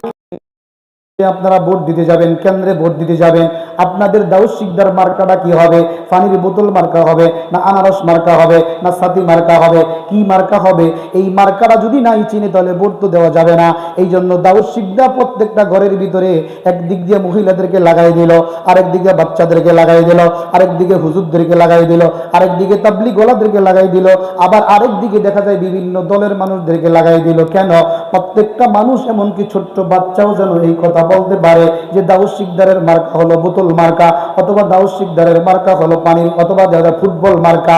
আপনারা ভোট দিতে যাবেন, কেন্দ্রে ভোট দিতে যাবেন, আপনাদের দাউদ শিকদার মার্কাটা কি হবে? পানির বোতল মার্কা হবে, না আনারস মার্কা হবে, না ছাতি মার্কা হবে, কি মার্কা হবে? এই মার্কাটা যদি নাই চিনে তাহলে ভোট তো দেওয়া যাবে না। এই জন্য দাউদ শিকদার প্রত্যেকটা ঘরের ভিতরে একদিক দিয়ে মহিলাদেরকে লাগাই দিল, আরেক দিকে বাচ্চাদেরকে লাগাই দিল, আরেক দিকে হুজুরদেরকে লাগাই দিল, আরেক দিকে তাবলিগ ওয়ালাদেরকে লাগাই দিল, আবার আরেক দিকে দেখা যায় বিভিন্ন দলের মানুষদেরকে লাগাই দিল। কেন? প্রত্যেকটা মানুষ, এমনকি ছোট্ট বাচ্চাও যেন এই কথা বলতে পারে যে দাউদ শিকদারের মার্কা হলো বোতল মার্কা, অথবা দাউদ শিকদারের মার্কা হলো পানি, অথবা যারা ফুটবল মার্কা।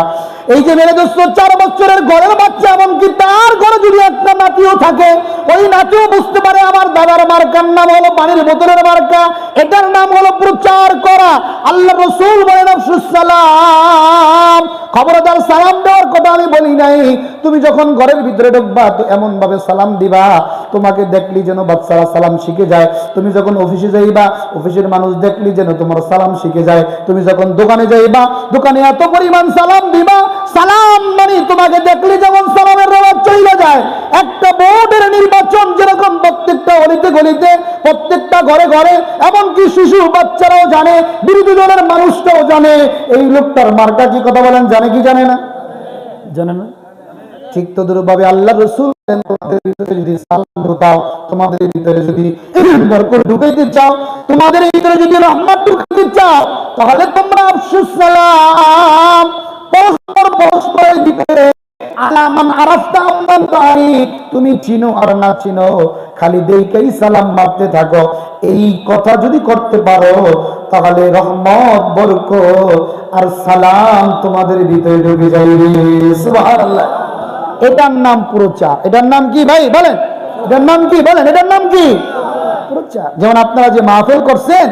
এই যে মেরে দোস্ত 4 বছরের ঘরের বাচ্চা, এমনকি তার ঘরে যদি একটা নাতিও থাকে, ওই নাতিও বুঝতে পারে আমার দাদার মার্কার নাম হলো পানির বোতলের মার্কা, এটার নাম হলো প্রচার করা। আল্লাহ রাসূল বলেন আফসুস সালাম, খবরদার সালাম দেওয়ার কথা আমি বলি নাই। তুমি যখন ঘরের ভিতরে ঢুকবা তো এমন ভাবে সালাম দিবা, তোমাকে দেখলি যেন বাচ্চারা সালাম শিখে যায়। তুমি যখন অফিসে যাইবা, অফিসের মানুষ দেখলি যেন তোমার সালাম শিখে যায়। তুমি যখন দোকানে যাইবা, দোকানে এত পরিমাণ সালাম দিবা, সালাম মানে তোমাকে দেখলি যেমন সালামের রেওয়াজ চলে যায়। একটা বোর্ডের নির্বাচন যেরকম প্রত্যেকটা অলিতে গলিতে, প্রত্যেকটা ঘরে ঘরে, এমনকি শিশু বাচ্চারাও জানে, বিরোধী দলের মানুষটাও জানে এই লোকটার মার্কা কি। কথা বলেন, জানে কি জানে না? জানে না। ঠিক তদ্রূপভাবে আল্লাহ রাসূল তোমাদের ভিতরে যদি সালাম ঢুকাও, তোমাদের ভিতরে যদি বরকত ঢুকাইতে চাও, তোমাদের ভিতরে যদি রহমত ঢুকাইতে চাও, তাহলে তোমরা আফসুস সালাম, পরস্পরের ভিতরে আলামান আরাফতা আম্মান তারিক, তুমি চিনো আর না চিনো, খালি দেইকেই সালাম মারতে থাকো। এই কথা যদি করতে পারো, তাহলে রহমত, বরকত আর সালাম তোমাদের ভিতরে ঢুকে যাবে। সুবহানাল্লাহ। এটার নাম প্রচার। এটার নাম কি ভাই বলেন? এটার নাম কি বলেন? এটার নাম কি? প্রচার। যেমন আপনারা যে মাহফিল করছেন,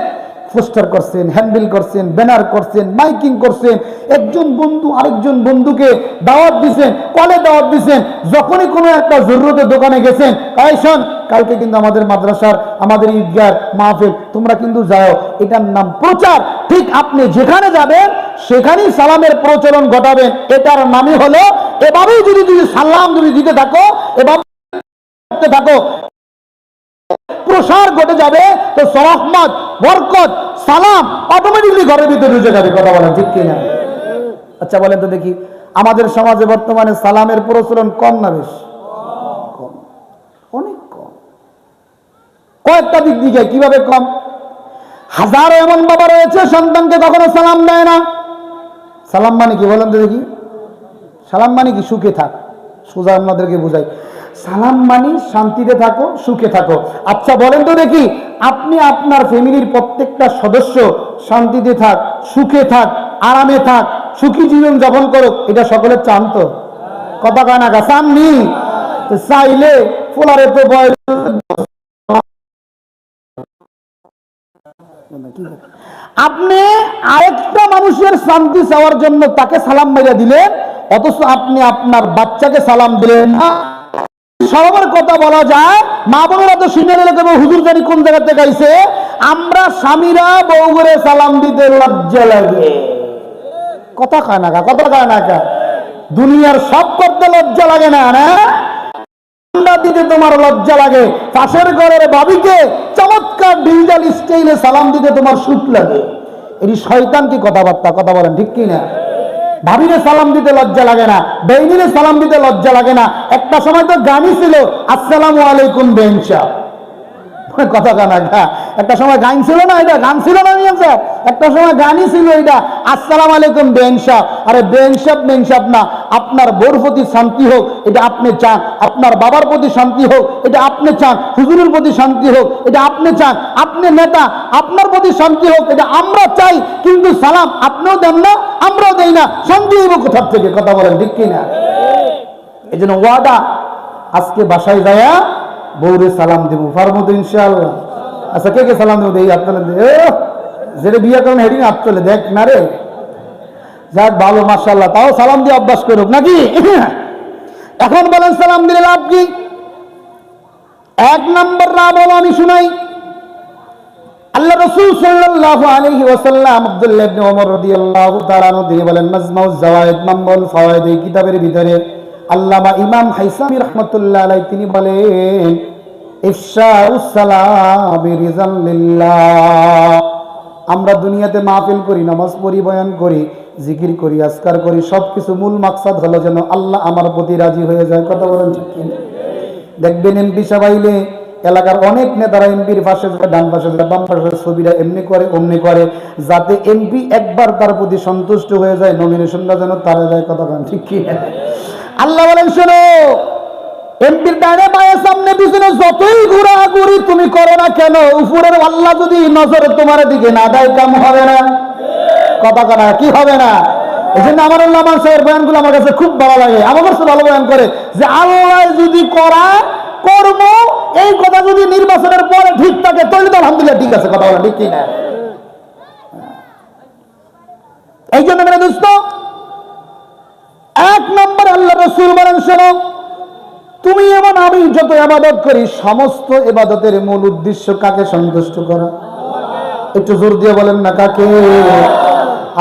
পোস্টার করছেন, হ্যান্ডবিল করছেন, ব্যানার করছেন, মাইকিং করছেন, একজন বন্ধু আরেকজন বন্ধুকে দাওয়াত দিছেন, কলে দাওয়াত দিছেন, যখনই কোনো একটা জরুরতে দোকানে গেছেন, এই শোন, কালকে কিন্তু আমাদের মাদ্রাসার, আমাদের ঈদগার মাহফিল, তোমরা কিন্তু যাও। এটার নাম প্রচার। ঠিক আপনি যেখানে যাবেন সেখানেই সালামের প্রচলন ঘটাবেন। এটার নামই হলো, এভাবেই যদি সালাম যদি দিতে থাকো, এভাবে থাকো, প্রসার ঘটে যাবে, তো রহমত, বরকত, সালাম অটোমেটিকলি ঘরের ভিতরে ঢুকে যাবে। কথা বলেন ঠিক কিনা? আচ্ছা বলেন তো দেখি, আমাদের সমাজে বর্তমানে সালামের প্রচলন কম না বেশ? কম, অনেক কম। কয়েকটা দিক দিকে। কিভাবে কম? হাজারো এমন বাবা রয়েছে সন্তানকে কখনো সালাম দেয় না। সালাম মানে কি বলেন তো দেখি? সালাম মানে কি? সুখে থাক। সোজা আপনাদেরকে বুঝাই। সালাম মানি শান্তিতে থাকো, সুখে থাকো। আচ্ছা বলেন তো দেখি, আপনি আপনার ফ্যামিলির প্রত্যেকটা সদস্য শান্তিতে থাক, সুখে থাক, আরামে থাক, সুখী জীবন যাপন করুক, এটা সকলে চান তো? কথা কয় না, চাননি? চাইলে ফোলারে তো বয়স, আপনি আরেকটা মানুষের শান্তি চাওয়ার জন্য তাকে সালাম মেরে দিলেন, অথচ আপনি আপনার বাচ্চাকে সালাম দিলেন না। সবার কথা বলা যায়, মা বোনেরা তো শুনে নিলে তবে হুজুর জানি কোন জায়গা থেকে আইছে, আমরা স্বামীরা বউ করে সালাম দিতে লজ্জা লাগে। কথা কয় না, কথা কয় না, দুনিয়ার সব করতে লজ্জা লাগে না, না দিতে তোমার লজ্জা লাগে, পাশের ঘরের ভাবিকে চমৎকার ডিজিটাল স্টাইলে সালাম দিতে তোমার সুখ লাগে। এটি শয়তান কি কথাবার্তা, কথা বলেন ঠিক কি না? ভাবিরে সালাম দিতে লজ্জা লাগে না, বেইনিরে সালাম দিতে লজ্জা লাগে না। একটা সময় তো গানই ছিল আসসালামু আলাইকুম বেইন সাহেব, কথা কানা, একটা সময় গান ছিল না, এটা গান ছিল না, একটা সময় গানই ছিল এটা আসসালামু আলাইকুম বেইন সাহেব। আরে বেইন সাহেব মেইন সাহেব না, আপনার বোর প্রতি শান্তি হোক এটা আপনি চান, আপনার বাবার প্রতি শান্তি হোক এটা আপনি চান, হুজুরের প্রতি শান্তি হোক এটা আপনি চান, আপনি নেতা, আপনার প্রতি শান্তি হোক এটা আমরা চাই, কিন্তু সালাম আপনিও দেন না, আমরাও দেই না, শান্তি হইব কোথার থেকে? কথা বলেন ঠিক কিনা? এই জন্য ওয়াদা, আজকে বাসায় যায়া বউরে সালাম দেবো, পারবো তো ইনশাআল্লাহ? আচ্ছা কে কে সালাম দেবো? এই আপনার যেটা বিয়ে করেন হেডিং হাত চলে দেখ না রে, যাক ভালো মাশাআল্লাহ, তাও সালাম দিয়ে অভ্যাস করুক নাকি? এখন বলেন সালাম দিলে লাভ কি? এক নম্বর লাভ হলো, আমি শুনাই, আল্লাহ রাসূল সাল্লাল্লাহু আলাইহি ওয়াসাল্লাম আব্দুল্লাহ ইবনে ওমর রাদিয়াল্লাহু তাআলা আনহু তিনি বলেন, মাজমাউজ জাওয়ায়েদ মামবুল ফাওয়ায়েদ, এই কিতাবের ভিতরে আল্লামা ইমাম হাইসামি রাহমাতুল্লাহ আলাইহি তিনি বলেন, ইফশাউস সালাম রিজাল লিল্লাহ। আমরা দুনিয়াতে মাহফিল করি, নামাজ পড়ি, বয়ান করি, জিকির করি, আজকার করি, সবকিছু মূল মাকসাদ হলো যেন আল্লাহ আমার প্রতি রাজি হয়ে যায়। কথা বলেন ঠিক কি? দেখবেন এমপি সাবাইলে এলাকার অনেক নেতারা এমপির পাশে যায়, ডান পাশে যায়, বাম পাশে ছবিটা এমনি করে অমনি করে, যাতে এমপি একবার তার প্রতি সন্তুষ্ট হয়ে যায়, নমিনেশনটা যেন তারা যায়। কথা বলেন ঠিক কি? আল্লাহ বলেন, শোনো, এমপির ডানে বায়ে সামনে পিছনে যতই ঘোরাঘুরি তুমি করো না কেন, উপরের আল্লাহ যদি নজর তোমার দিকে না দেয়, কাম হবে না। কথা কনা কি হবে না? এই জন্য আমার আল্লাহ সাহেবের বয়ানগুলো আমার কাছে খুব ভালো লাগে। আমার কাছে ভালো বয়ান করে যে আল্লাহ যদি করা কর্ম, এই কথা যদি নির্বাচনের পরে ঠিক থাকে তাহলে তো আলহামদুলিল্লাহ ঠিক আছে। কথা বলা ঠিক কিনা? এই জন্য মেরে দোস্ত, এক নম্বর আল্লাহ রাসূল বলেন, শোনো, তুমি এবং আমি যত ইবাদত করি, সমস্ত ইবাদতের মূল উদ্দেশ্য কাকে সন্তুষ্ট করা? একটু জোর দিয়ে বলেন না, কাকে?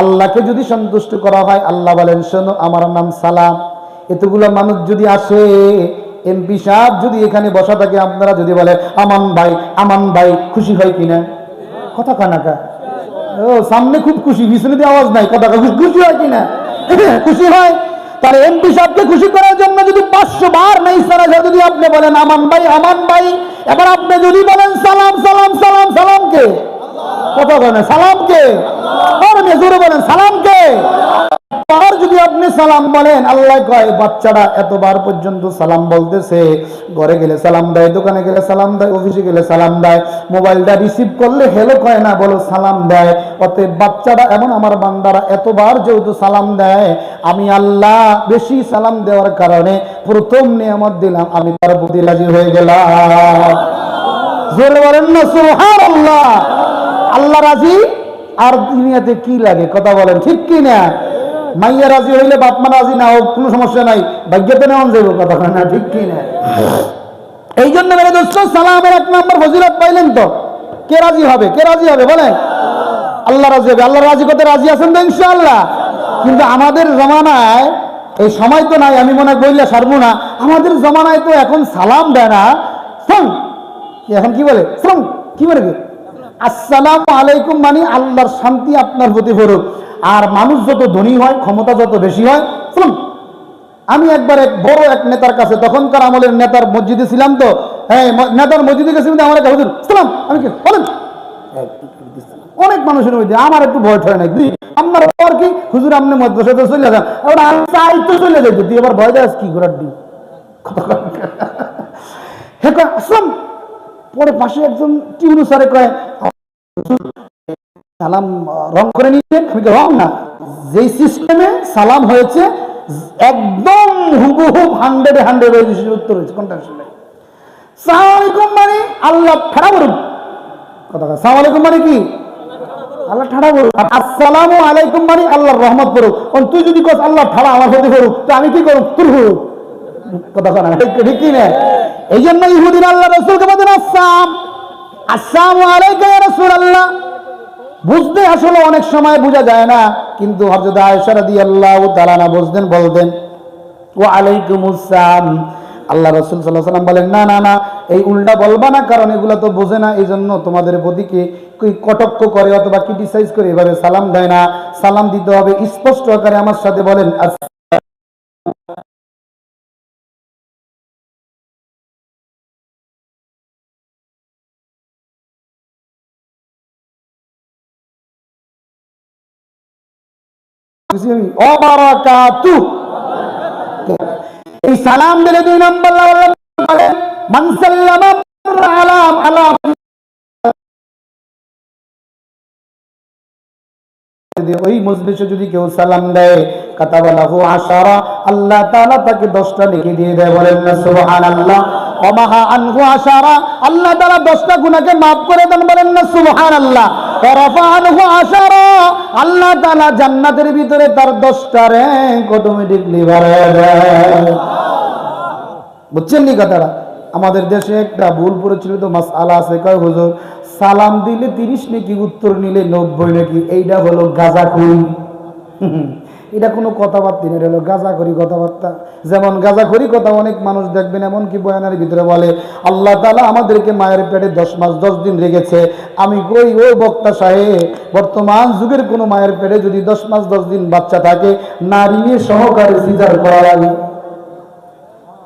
আল্লাহকে যদি সন্তুষ্ট করা হয়, আল্লাহ বলেন, শোনো, আমার নাম সালাম, এতগুলো মানুষ যদি আসে, এমপি সাহেব যদি এখানে বসা থাকে, আপনারা যদি বলে আমান ভাই, আমান ভাই, খুশি হয় কিনা? কথা কানাকা, ও সামনে খুব খুশি, পিছনে দিয়ে আওয়াজ নাই, কথা খুশি হয় কিনা? খুশি হয়। তার এমপি সাহেবকে খুশি করার জন্য যদি 500 বার নাই সারা যদি আপনি বলেন আমান ভাই, আমান ভাই, এবার আপনি যদি বলেন সালাম সালাম সালাম, সালামকে কথা বলেন, সালামকে জোরে বলেন, সালামকে। আর যদি আপনি সালাম বলেন, আল্লাহ কয় বাচ্চারা এতবার পর্যন্ত সালাম বলতেছে, ঘরে গেলে সালাম দেয়, দোকানে গেলে সালাম দেয়, অফিসে গেলে সালাম দেয়, মোবাইলটা রিসিভ করলে হেলো কয় না, বলো সালাম দেয়। অতএব বাচ্চারা এমন আমার বান্দারা এতবার যেহেতু সালাম দেয়, আমি আল্লাহ বেশি সালাম দেওয়ার কারণে প্রথম নিয়ামত দিলাম, আমি তার প্রতি রাজি হয়ে গেলাম। জোরে বলেন না সুবহানাল্লাহ। আল্লাহ রাজি, আর দুনিয়াতে কি লাগে? কথা বলেন ঠিক কি না? মাইয়া রাজি হইলে বাপ মা রাজি না হোক, কোনো সমস্যা নাই, ভাগ্যতে নেওয়া যাবে। কথা না ঠিক কি না? এই জন্য মেরে দোস্ত, সালামের 1 নম্বর ফজিলত পাইলেন তো, কে রাজি হবে? কে রাজি হবে বলেন? আল্লাহ রাজি হবে। আল্লাহ রাজি করতে রাজি আছেন তো ইনশাআল্লাহ? কিন্তু আমাদের জমানায় এই সময় তো নাই, আমি মনে বললে সারবো না। আমাদের জমানায় তো এখন সালাম দেয় না, এখন কি বলে? কি বলে? আসসালামু আলাইকুম, মানে আল্লাহর শান্তি আপনার প্রতি পড়ুক। আর মানুষ যত ধনী হয়, ক্ষমতা যত বেশি হয়, আমি একবার এক বড় এক নেতার কাছে, তখনকার আমলের নেতার মসজিদে ছিলাম তো, হ্যাঁ নেতার মসজিদে গেছিলাম, আমার একটা হুজুর সালাম, আমি কি বলেন, অনেক মানুষের মধ্যে আমার একটু ভয় ঠয় নাই, আপনার আর কি হুজুর আপনি মাদ্রাসাতে চলে যান, চাইতে চলে যাইতে তুই আবার ভয় দেয় কি ঘোরার দিন। হে কয় আসলাম। পরে পাশে একজন টিউনু স্যারে কয় সালাম রং করে নিচ্ছেন। আমি রং না, যেই সিস্টেমে সালাম হয়েছে একদম হুবহু 100 উত্তর হয়েছে। কোনটা আসলে সালাম আলাইকুম মানে আল্লাহ ঠাড়া বলুন কথা। সালাম আলাইকুম মানে কি আল্লাহ ঠাড়া বলুন, আসসালামু আলাইকুম মানে আল্লাহর রহমত করুক। তুই যদি কস আল্লাহ ঠাড়া আমার হতে করুক, তো আমি কি করুক তুর করুক কথা না, ঠিক কি না? এই জন্য ইহুদিন আল্লাহ রসুলকে বলেন আসসালামু আলাইকা ইয়া রাসূলুল্লাহ। বুঝতে আসলে অনেক সময় বোঝা যায় না, কিন্তু হযরত আয়েশা রাদিয়াল্লাহু তাআলা না বুঝতেন, বলতেন ওয়া আলাইকুমুস সালাম। আল্লাহ রাসূল সাল্লাল্লাহু আলাইহি ওয়াসাল্লাম বলেন না না না, এই উল্টা বলবা না, কারণ এগুলো তো বোঝে না, এই জন্য তোমাদের প্রতি কি কটাক্ষ করে অথবা ক্রিটিসাইজ করে এভাবে সালাম দেয় না। সালাম দিতে হবে স্পষ্ট আকারে। আমার সাথে বলেন এই সালাম দিলে 2 নম্বর মান সাল্লামা আলা ওই মজলিসে যদি কেউ সালাম দেয় কাতাবালাহু আশারা, আল্লাহ তাআলা তাকে 10টা নেকি দিয়ে দেয়। বলেন না সুবহানাল্লাহ। ওমাহা আনহু আশারা, আল্লাহ তাআলা 10টা গুনাহকে maaf করে দেন। বলেন না সুবহানাল্লাহ। ওয়ারাফা আনহু আশারা, আল্লাহ তাআলা জান্নাতের ভিতরে তার 10টা র‍্যাঙ্ক অটোমেটিকলি বাড়ায় দেয়। বুঝছেন নি কথাটা? আমাদের দেশে একটা ভুল প্রচলিত মাসআলা আছে, কয় হুজুর সালাম দিলে 30 নেকি, উত্তর নিলে 90 নেকি। এইটা হলো গাঁজাখুরি। এটা কোনো কথাবার্তা নেই, হলো গাঁজাখুরি কথাবার্তা। যেমন গাঁজাখুরি কথা অনেক মানুষ দেখবেন এমনকি বয়ানের ভিতরে বলে আল্লাহ তাআলা আমাদেরকে মায়ের পেটে 10 মাস 10 দিন রেখেছে। আমি কই ও বক্তা সাহেব, বর্তমান যুগের কোনো মায়ের পেটে যদি 10 মাস 10 দিন বাচ্চা থাকে, নারী নিয়ে সহকারে সিজার করা লাগে।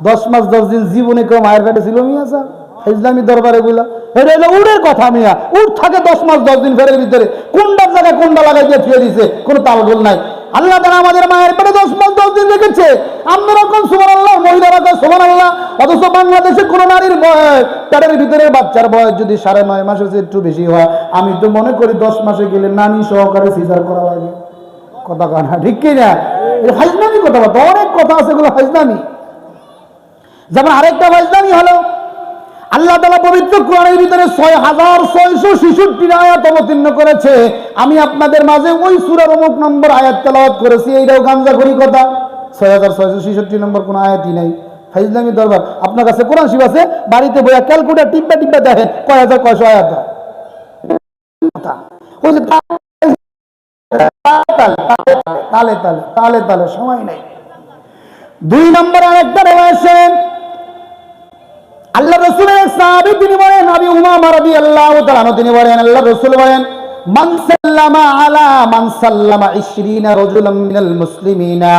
10 মাস 10 দিন জীবনে কেউ মায়ের পেটে ছিল মিয়া স্যার? ইসলামী দরবারে গুলা এটা হলো উড়ের কথা মিয়া। উঠ থাকে 10 মাস 10 দিন ফেরের ভিতরে, কোনটার জায়গায় কোনটা লাগাই দিয়ে ফিরে দিছে, কোনো তালগোল নাই। আল্লাহ তাআলা আমাদের মায়ের পেটে 10 মাস 10 দিন রেখেছে। আমরা রকম সুবহানাল্লাহ, মহিলারা কয় সুবহানাল্লাহ, অথচ বাংলাদেশে কোন নারীর পেটের ভিতরে বাচ্চার বয়স যদি 9.5 মাসের চেয়ে একটু বেশি হয়, আমি তো মনে করি 10 মাসে গেলে নানি সহকারে সিজার করা লাগে। কথা কয় না, ঠিক কি না? এটা ফাইজলামি কথা, অনেক কথা আছে, এগুলো ফাইজলামি। যেমন আরেকটা ফাইজলামি হলো আল্লাহ তাআলা পবিত্র কোরআনের ভিতরে 6666 আয়াত অবতীর্ণ করেছে। আমি আপনাদের মাঝে ওই সূরার অমুক নম্বর আয়াত তেলাওয়াত করেছি, এইটাও গাঁজাখুরি কথা। 6666 নম্বর কোন আয়াতই নাই। ফাইজলামি দরবার। আপনার কাছে কোরআন শরীফ আছে, বাড়িতে বইয়া ক্যালকুলেটর টিপা টিপা দেখেন কয় হাজার কয়শো আয়াত। তালে তালে তালে তালে সময় নাই। 2 নম্বর আরেকটা রয়েছে, আল্লাহ রাসূলের সাহাবী তিনি বলেন, নবী উমামা রাদিয়াল্লাহু তাআলা আনহু তিনি বলেন, আল্লাহ রাসূল বলেন মান সাল্লামা আলা মান সাল্লামা 20 রাজুলাম মিনাল মুসলিমিনা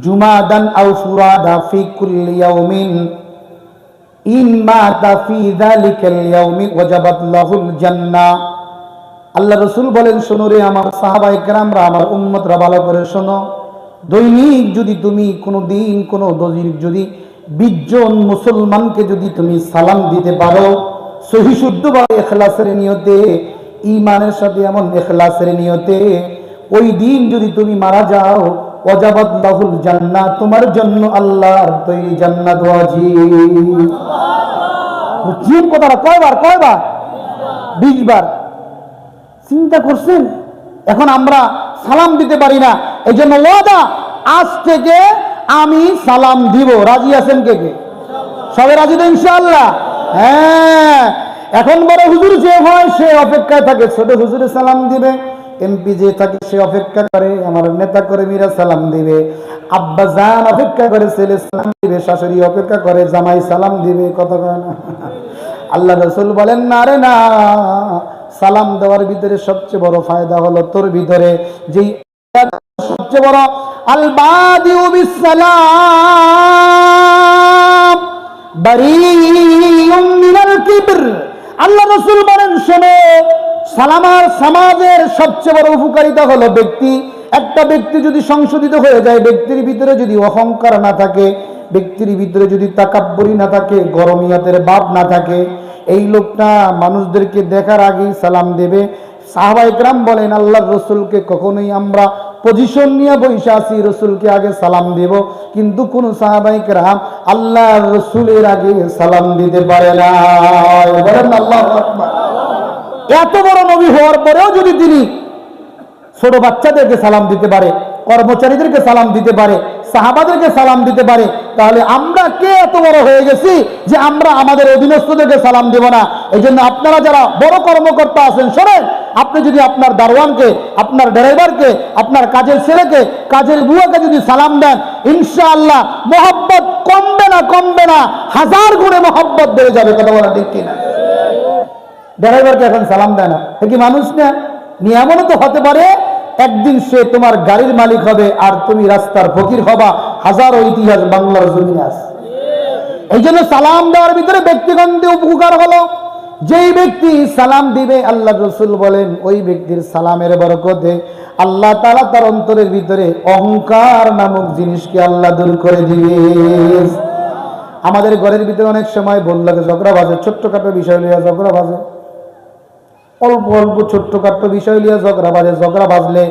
জুমাদান আও ফুরাদা ফি কুল্লি ইয়াউমিন ইন মাতা ফি যালিকাল ইয়াউমি ওয়াজাবাত লাহুল জান্নাহ। আল্লাহ রাসূল বলেন, শোনো রে আমার সাহাবায়ে কেরামরা, আমার উম্মতরা, ভালো করে শোনো। দৈনিক যদি তুমি কোনো দিন কোনো দৈনিক যদি 20 জন মুসলমানকে যদি তুমি সালাম দিতে পারো সহি শুদ্ধভাবে ইখলাসের নিয়তে, ঈমানের সাথে এমন ইখলাসের নিয়তে, ওই দিন যদি তুমি মারা যাও, ওয়াজাবাত লাহুল জান্নাহ, তোমার জন্য আল্লাহর তৈরি জান্নাত ওয়াজিব। বুঝছেন কথাটা? কয়বার? 20 বার। চিন্তা করছেন? এখন আমরা সালাম দিতে পারি না, এই জন্য ওয়াদা, আজ থেকে আমি সালাম দিব। রাজি আছেন কে কে? সবাই রাজি তো ইনশাআল্লাহ? হ্যাঁ। এখন বড় হুজুর যে হয় সে অপেক্ষায় থাকে, ছোট হুজুরে সালাম দিবে। এমপি যে থাকে সে অপেক্ষা করে আমার নেতা কর্মীরা সালাম দিবে। আব্বা জান অপেক্ষা করে ছেলে সালাম দিবে, শাশুড়ি অপেক্ষা করে জামাই সালাম দিবে। কথা কয় না? আল্লাহ রাসূল বলেন, না রে না, সালাম দেওয়ার ভিতরে সবচেয়ে বড় ফায়দা হলো তোর ভিতরে যেই সবচেয়ে বড় আল বাদিউ বিস সালাম বারিউম মিনাল কিবর। আল্লাহ রাসূল বলেন, শোনো, সালামার সমাজের সবচেয়ে বড় উপকারিতা হলো একটা ব্যক্তি যদি সংশোধিত হয়ে যায়, ব্যক্তির ভিতরে যদি অহংকার না থাকে, ব্যক্তির ভিতরে যদি তাকাব্বুরি না থাকে, গরমিয়াতের ভাব না থাকে, এই লোকটা মানুষদেরকে দেখার আগেই সালাম দেবে। সাহাবায়ে কেরাম বলেন আল্লাহর রাসূলকে কখনোই আমরা পজিশন নিয়ে বসে আছি, রাসূলকে আগে সালাম দেব, কিন্তু কোন সাহাবায়ে কেরাম আল্লাহর রাসূলের আগে সালাম দিতে পারে না। বলেন আল্লাহু আকবার। এত বড় নবী হওয়ার পরেও যদি তিনি ছোট বাচ্চাদেরকে সালাম দিতে পারে, কর্মচারীদেরকে সালাম দিতে পারে, সাহাবাদেরকে সালাম দিতে পারে, তাহলে আমরা কে এত বড় হয়ে গেছি যে আমরা আমাদের অধীনস্থদেরকে সালাম দেব না? এই জন্য আপনারা যারা বড় কর্মকর্তা আছেন, শোনেন, আপনি যদি আপনার দারোয়ানকে, আপনার ড্রাইভারকে, আপনার কাজের ছেলেকে, কাজের বুয়াকে যদি সালাম দেন, ইনশাআল্লাহ মহব্বত কমবে না, কমবে না, 1000 গুণে মহব্বত বেড়ে যাবে। কথা বলা ঠিক কিনা? ড্রাইভারকে এখন সালাম দেয় না, সে কি মানুষ না? নিয়ামত তো হতে পারে একদিন সে তোমার গাড়ির মালিক হবে আর তুমি রাস্তার ফকির হবা। হাজারো ইতিহাস বাংলার জমিনে আছে। এই জন্য সালাম দেওয়ার ভিতরে ব্যক্তিগত উপকার হলো, যেই ব্যক্তি সালাম দিবে আল্লাহ রাসূল বলেন ওই ব্যক্তির সালামের বরকতে আল্লাহ তাআলা তার অন্তরের ভিতরে অহংকার নামক জিনিসকে আল্লাহ দূর করে দিবে। আমাদের ঘরের ভিতরে অনেক সময় বললাকে ঝগড়া বাজে, ছোট্টখাটো বিষয় নিয়ে ঝগড়া বাজে, অল্প অল্প ছোট্টখাটো বিষয় নিয়ে ঝগড়া বাজে। ঝগড়া বাজলে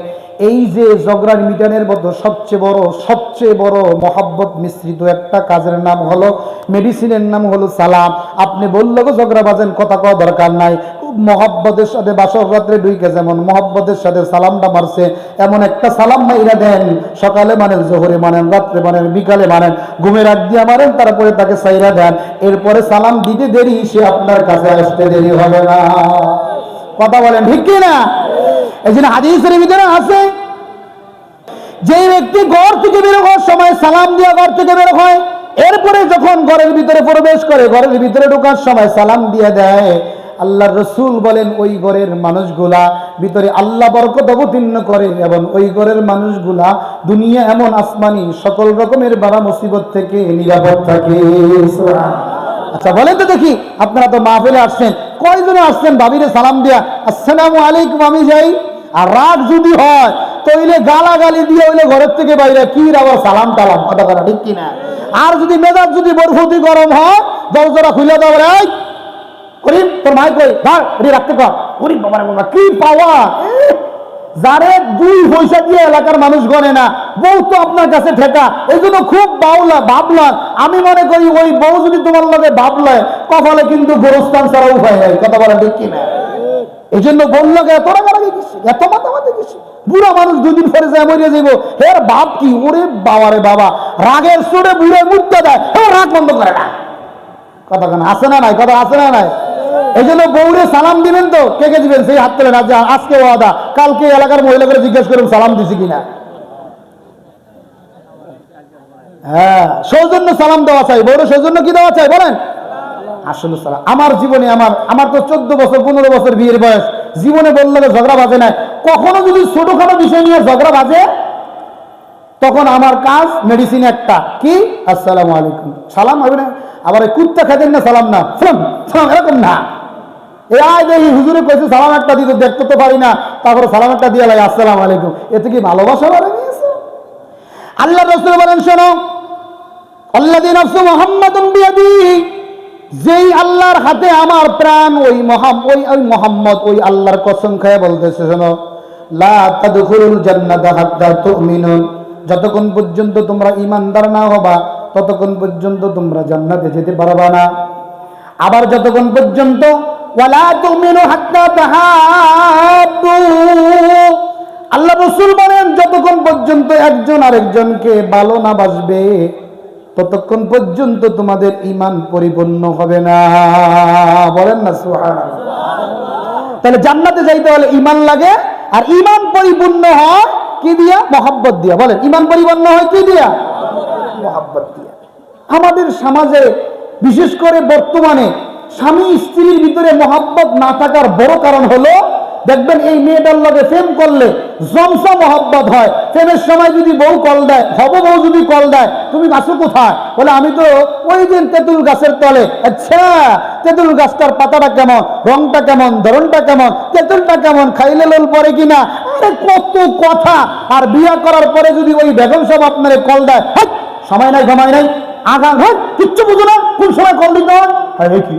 এই যে ঝগড়ার মিটানের মধ্যে সবচেয়ে বড় মহব্বত মিশ্রিত একটা কাজের নাম হলো, মেডিসিনের নাম হলো সালাম। আপনি বললে ঝগড়া বাজেন, কথা কওয়া দরকার নাই, খুব মহব্বতের সাথে বাসর রাত্রে ঢুকে যেমন মহব্বতের সাথে সালামটা মারছে, এমন একটা সালাম মাইরা দেন, সকালে মানেন, জোহরে মানেন, রাত্রে মানেন, বিকালে মানেন, ঘুমের আগ দিয়ে মারেন, তারপরে তাকে সাইরা দেন, এরপরে সালাম দিতে দেরি, সে আপনার কাছে আসতে দেরি হবে না। কথা বলেন ঠিক কি না? এই জন্য হাদিসের ভিতরে আছে, যে ব্যক্তি ঘর থেকে বের হওয়ার সময় সালাম দিয়ে ঘর থেকে বের হয়, এরপরে যখন ঘরের ভিতরে প্রবেশ করে, ঘরের ভিতরে ঢোকার সময় সালাম দিয়ে দেয়, আল্লাহর রাসূল বলেন ওই ঘরের মানুষগুলা ভিতরে আল্লাহ বরকত অবতীর্ণ করে এবং ওই ঘরের মানুষগুলা দুনিয়া এমন আসমানি সকল রকমের বালা মুসিবত থেকে নিরাপদ থাকে। আচ্ছা বলেন তো দেখি, আপনারা তো মাহফিলে আসছেন, কয়জনে আসছেন ভাবিরে সালাম দিয়া আসসালামু আলাইকুম আমি যাই? আর রাগ যদি হয় তইলে গালাগালি দিয়ে হইলে ঘরের থেকে বাইরে কি আবার সালাম টালাম, কথা বলা ঠিক কিনা? আর যদি মেজাজ যদি বরফতি গরম হয়, দরজাটা খুলে দাও, এই করিম তোর মাই কই ধর ওরে রাখতে কর, ওরে বাবা কি পাওয়া, যারে 2 পয়সা দিয়ে এলাকার মানুষ গনে না, বউ তো আপনার কাছে ঠেকা। এই জন্য খুব ভাবলাম, আমি মনে করি ওই বউ যদি তোমার লগে ভাবলে কপালে কিন্তু গোরস্থান ছাড়া উপায় নাই। কথা বলা ঠিক কিনা? এই জন্য বললো এত রাগারাগি কিছু, এত মাতামাতি কিছু, বুড়া মানুষ 2 দিন পরে যায় মরিয়া যাইব, এর বাপ কি? ওরে বাবারে বাবা, রাগের সুরে বুড়ে মুড়তে দেয়, রাগ বন্ধ করে না। কথা কেন আসে না নাই? কথা আসে না নাই? এই জন্য বউরে সালাম দিবেন তো কে কে দিবেন? সেই হাত তোলেন। আজকে ওয়াদা, কালকে এলাকার মহিলাকে জিজ্ঞেস করুন সালাম দিছি কিনা। হ্যাঁ, সৌজন্য সালাম দেওয়া চাই, বউরে সৌজন্য কি দেওয়া চাই বলেন? আসলে সালাম। আমার জীবনে আমার তো 14 বছর 15 বছর বিয়ের বয়স, জীবনে বললে ঝগড়া বাজে নাই। কখনো যদি ছোটখাটো বিষয় নিয়ে ঝগড়া বাজে, তখন আমার কাজ মেডিসিন একটা, কি আসসালামু আলাইকুম, সালাম হবে না। আবার কুত্তা খাইতেন না সালাম না, সালাম এরকম না। এই হুজুরে কইছে সালাম একটা দিতে, দেখতে তো পারি না, তারপরে সালাম একটা দিয়ে লাগে আসসালামু আলাইকুম, এতে কি ভালোবাসা বাড়ে গিয়েছে? আল্লাহ রাসূল বলেন শোনো, আল্লাযী নাফসু মুহাম্মাদুন বিয়াদিহি, যেই আল্লাহর হাতে আমার প্রাণ, ওই মুহাম্মদ, ওই আল্লাহর কসম খেয়ে বলতেছে শোনো, লা তাদখুলুল জান্নাতা হাত্তা তুমিনুন, যতক্ষণ পর্যন্ত তোমরা ঈমানদার না হবা ততক্ষণ পর্যন্ত তোমরা জান্নাতে যেতে পারবা না। আবার যতক্ষণ পর্যন্ত ওয়ালা তুমিনু হাত্তা তাহাব্বু, আল্লাহ রাসূল বলেন যতক্ষণ পর্যন্ত একজন আরেকজনকে ভালো না বাসবে ততক্ষণ পর্যন্ত তোমাদের ঈমান পরিপূর্ণ হবে না। বলেন না সুবহানাল্লাহ। তাহলে জান্নাতে যাইতে হলে ঈমান লাগে, আর ঈমান পরিপূর্ণ হয় কি দিয়া? মহব্বত দিয়া। বলেন, ঈমান পরিপূর্ণ হয় কি দিয়া? মহব্বত দিয়া। আমাদের সমাজে বিশেষ করে বর্তমানে স্বামী স্ত্রীর ভিতরে মহব্বত না থাকার বড় কারণ হলো, দেখবেন এই মেয়েটার লগে প্রেম করলে জমসা মহব্বত হয়, প্রেমের সময় যদি বউ কল দেয়, বউ যদি কল দেয়, তুমি আছো কোথায়? বলে আমি তো ওই দিন তেঁতুল গাছের তলে। আচ্ছা, তেঁতুল গাছটার পাতাটা কেমন, রংটা কেমন, ধরনটা কেমন, তেঁতুলটা কেমন, খাইলে লোল পরে কিনা, আরে কত কথা। আর বিয়ে করার পরে যদি ওই বেগম সাহেব আপনার কল দেয়, সময় নাই ঘুমাই নাই, আগা ঘর কিচ্ছু বুঝো না, কোন সময় কল দিতে হয়। কি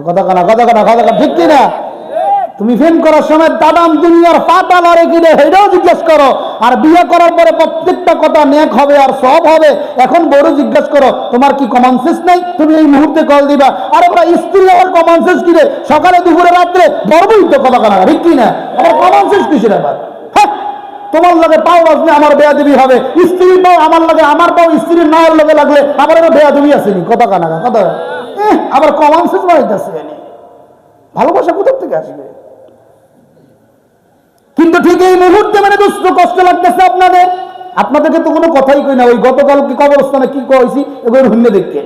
কথা কানা কথা কানা কথা ঠিক কিনা? তুমি ফেন করার সময় দাদাম দুনিয়ার পাতা লড়ে কিনে সেটাও জিজ্ঞেস করো। আর বিয়ে করার পরে প্রত্যেকটা কথা নেক হবে আর সব হবে। এখন বড় জিজ্ঞেস করো তোমার কি কমন সেন্স নাই? তুমি এই মুহূর্তে কল দিবা। আর ওরা স্ত্রী আমার কমন সেন্স কিনে সকালে দুপুরে রাত্রে গর্বই তো কথা কানা ঠিক কিনা? আমার কমন সেন্স কিসের ব্যাপার? হ্যাঁ, তোমার লগে পাও বাজলে আমার বেয়াদবি হবে, স্ত্রীর পাও আমার লগে, আমার পাও স্ত্রীর নায়ের লগে লাগলে আমার এটা বেয়াদবি আসেনি। কথা কানা কথা আবার কমন সেন্স বাড়িতেছে। ভালোবাসা কোথা থেকে আসবে? কিন্তু ঠিক এই মুহূর্তে মানে দুষ্ট কষ্ট লাগতেছে আপনাদেরকে তো কোনো কথাই কই না। ওই গতকালকে কবরস্থানে কি কইছি এগুলো শুনে দেখতে।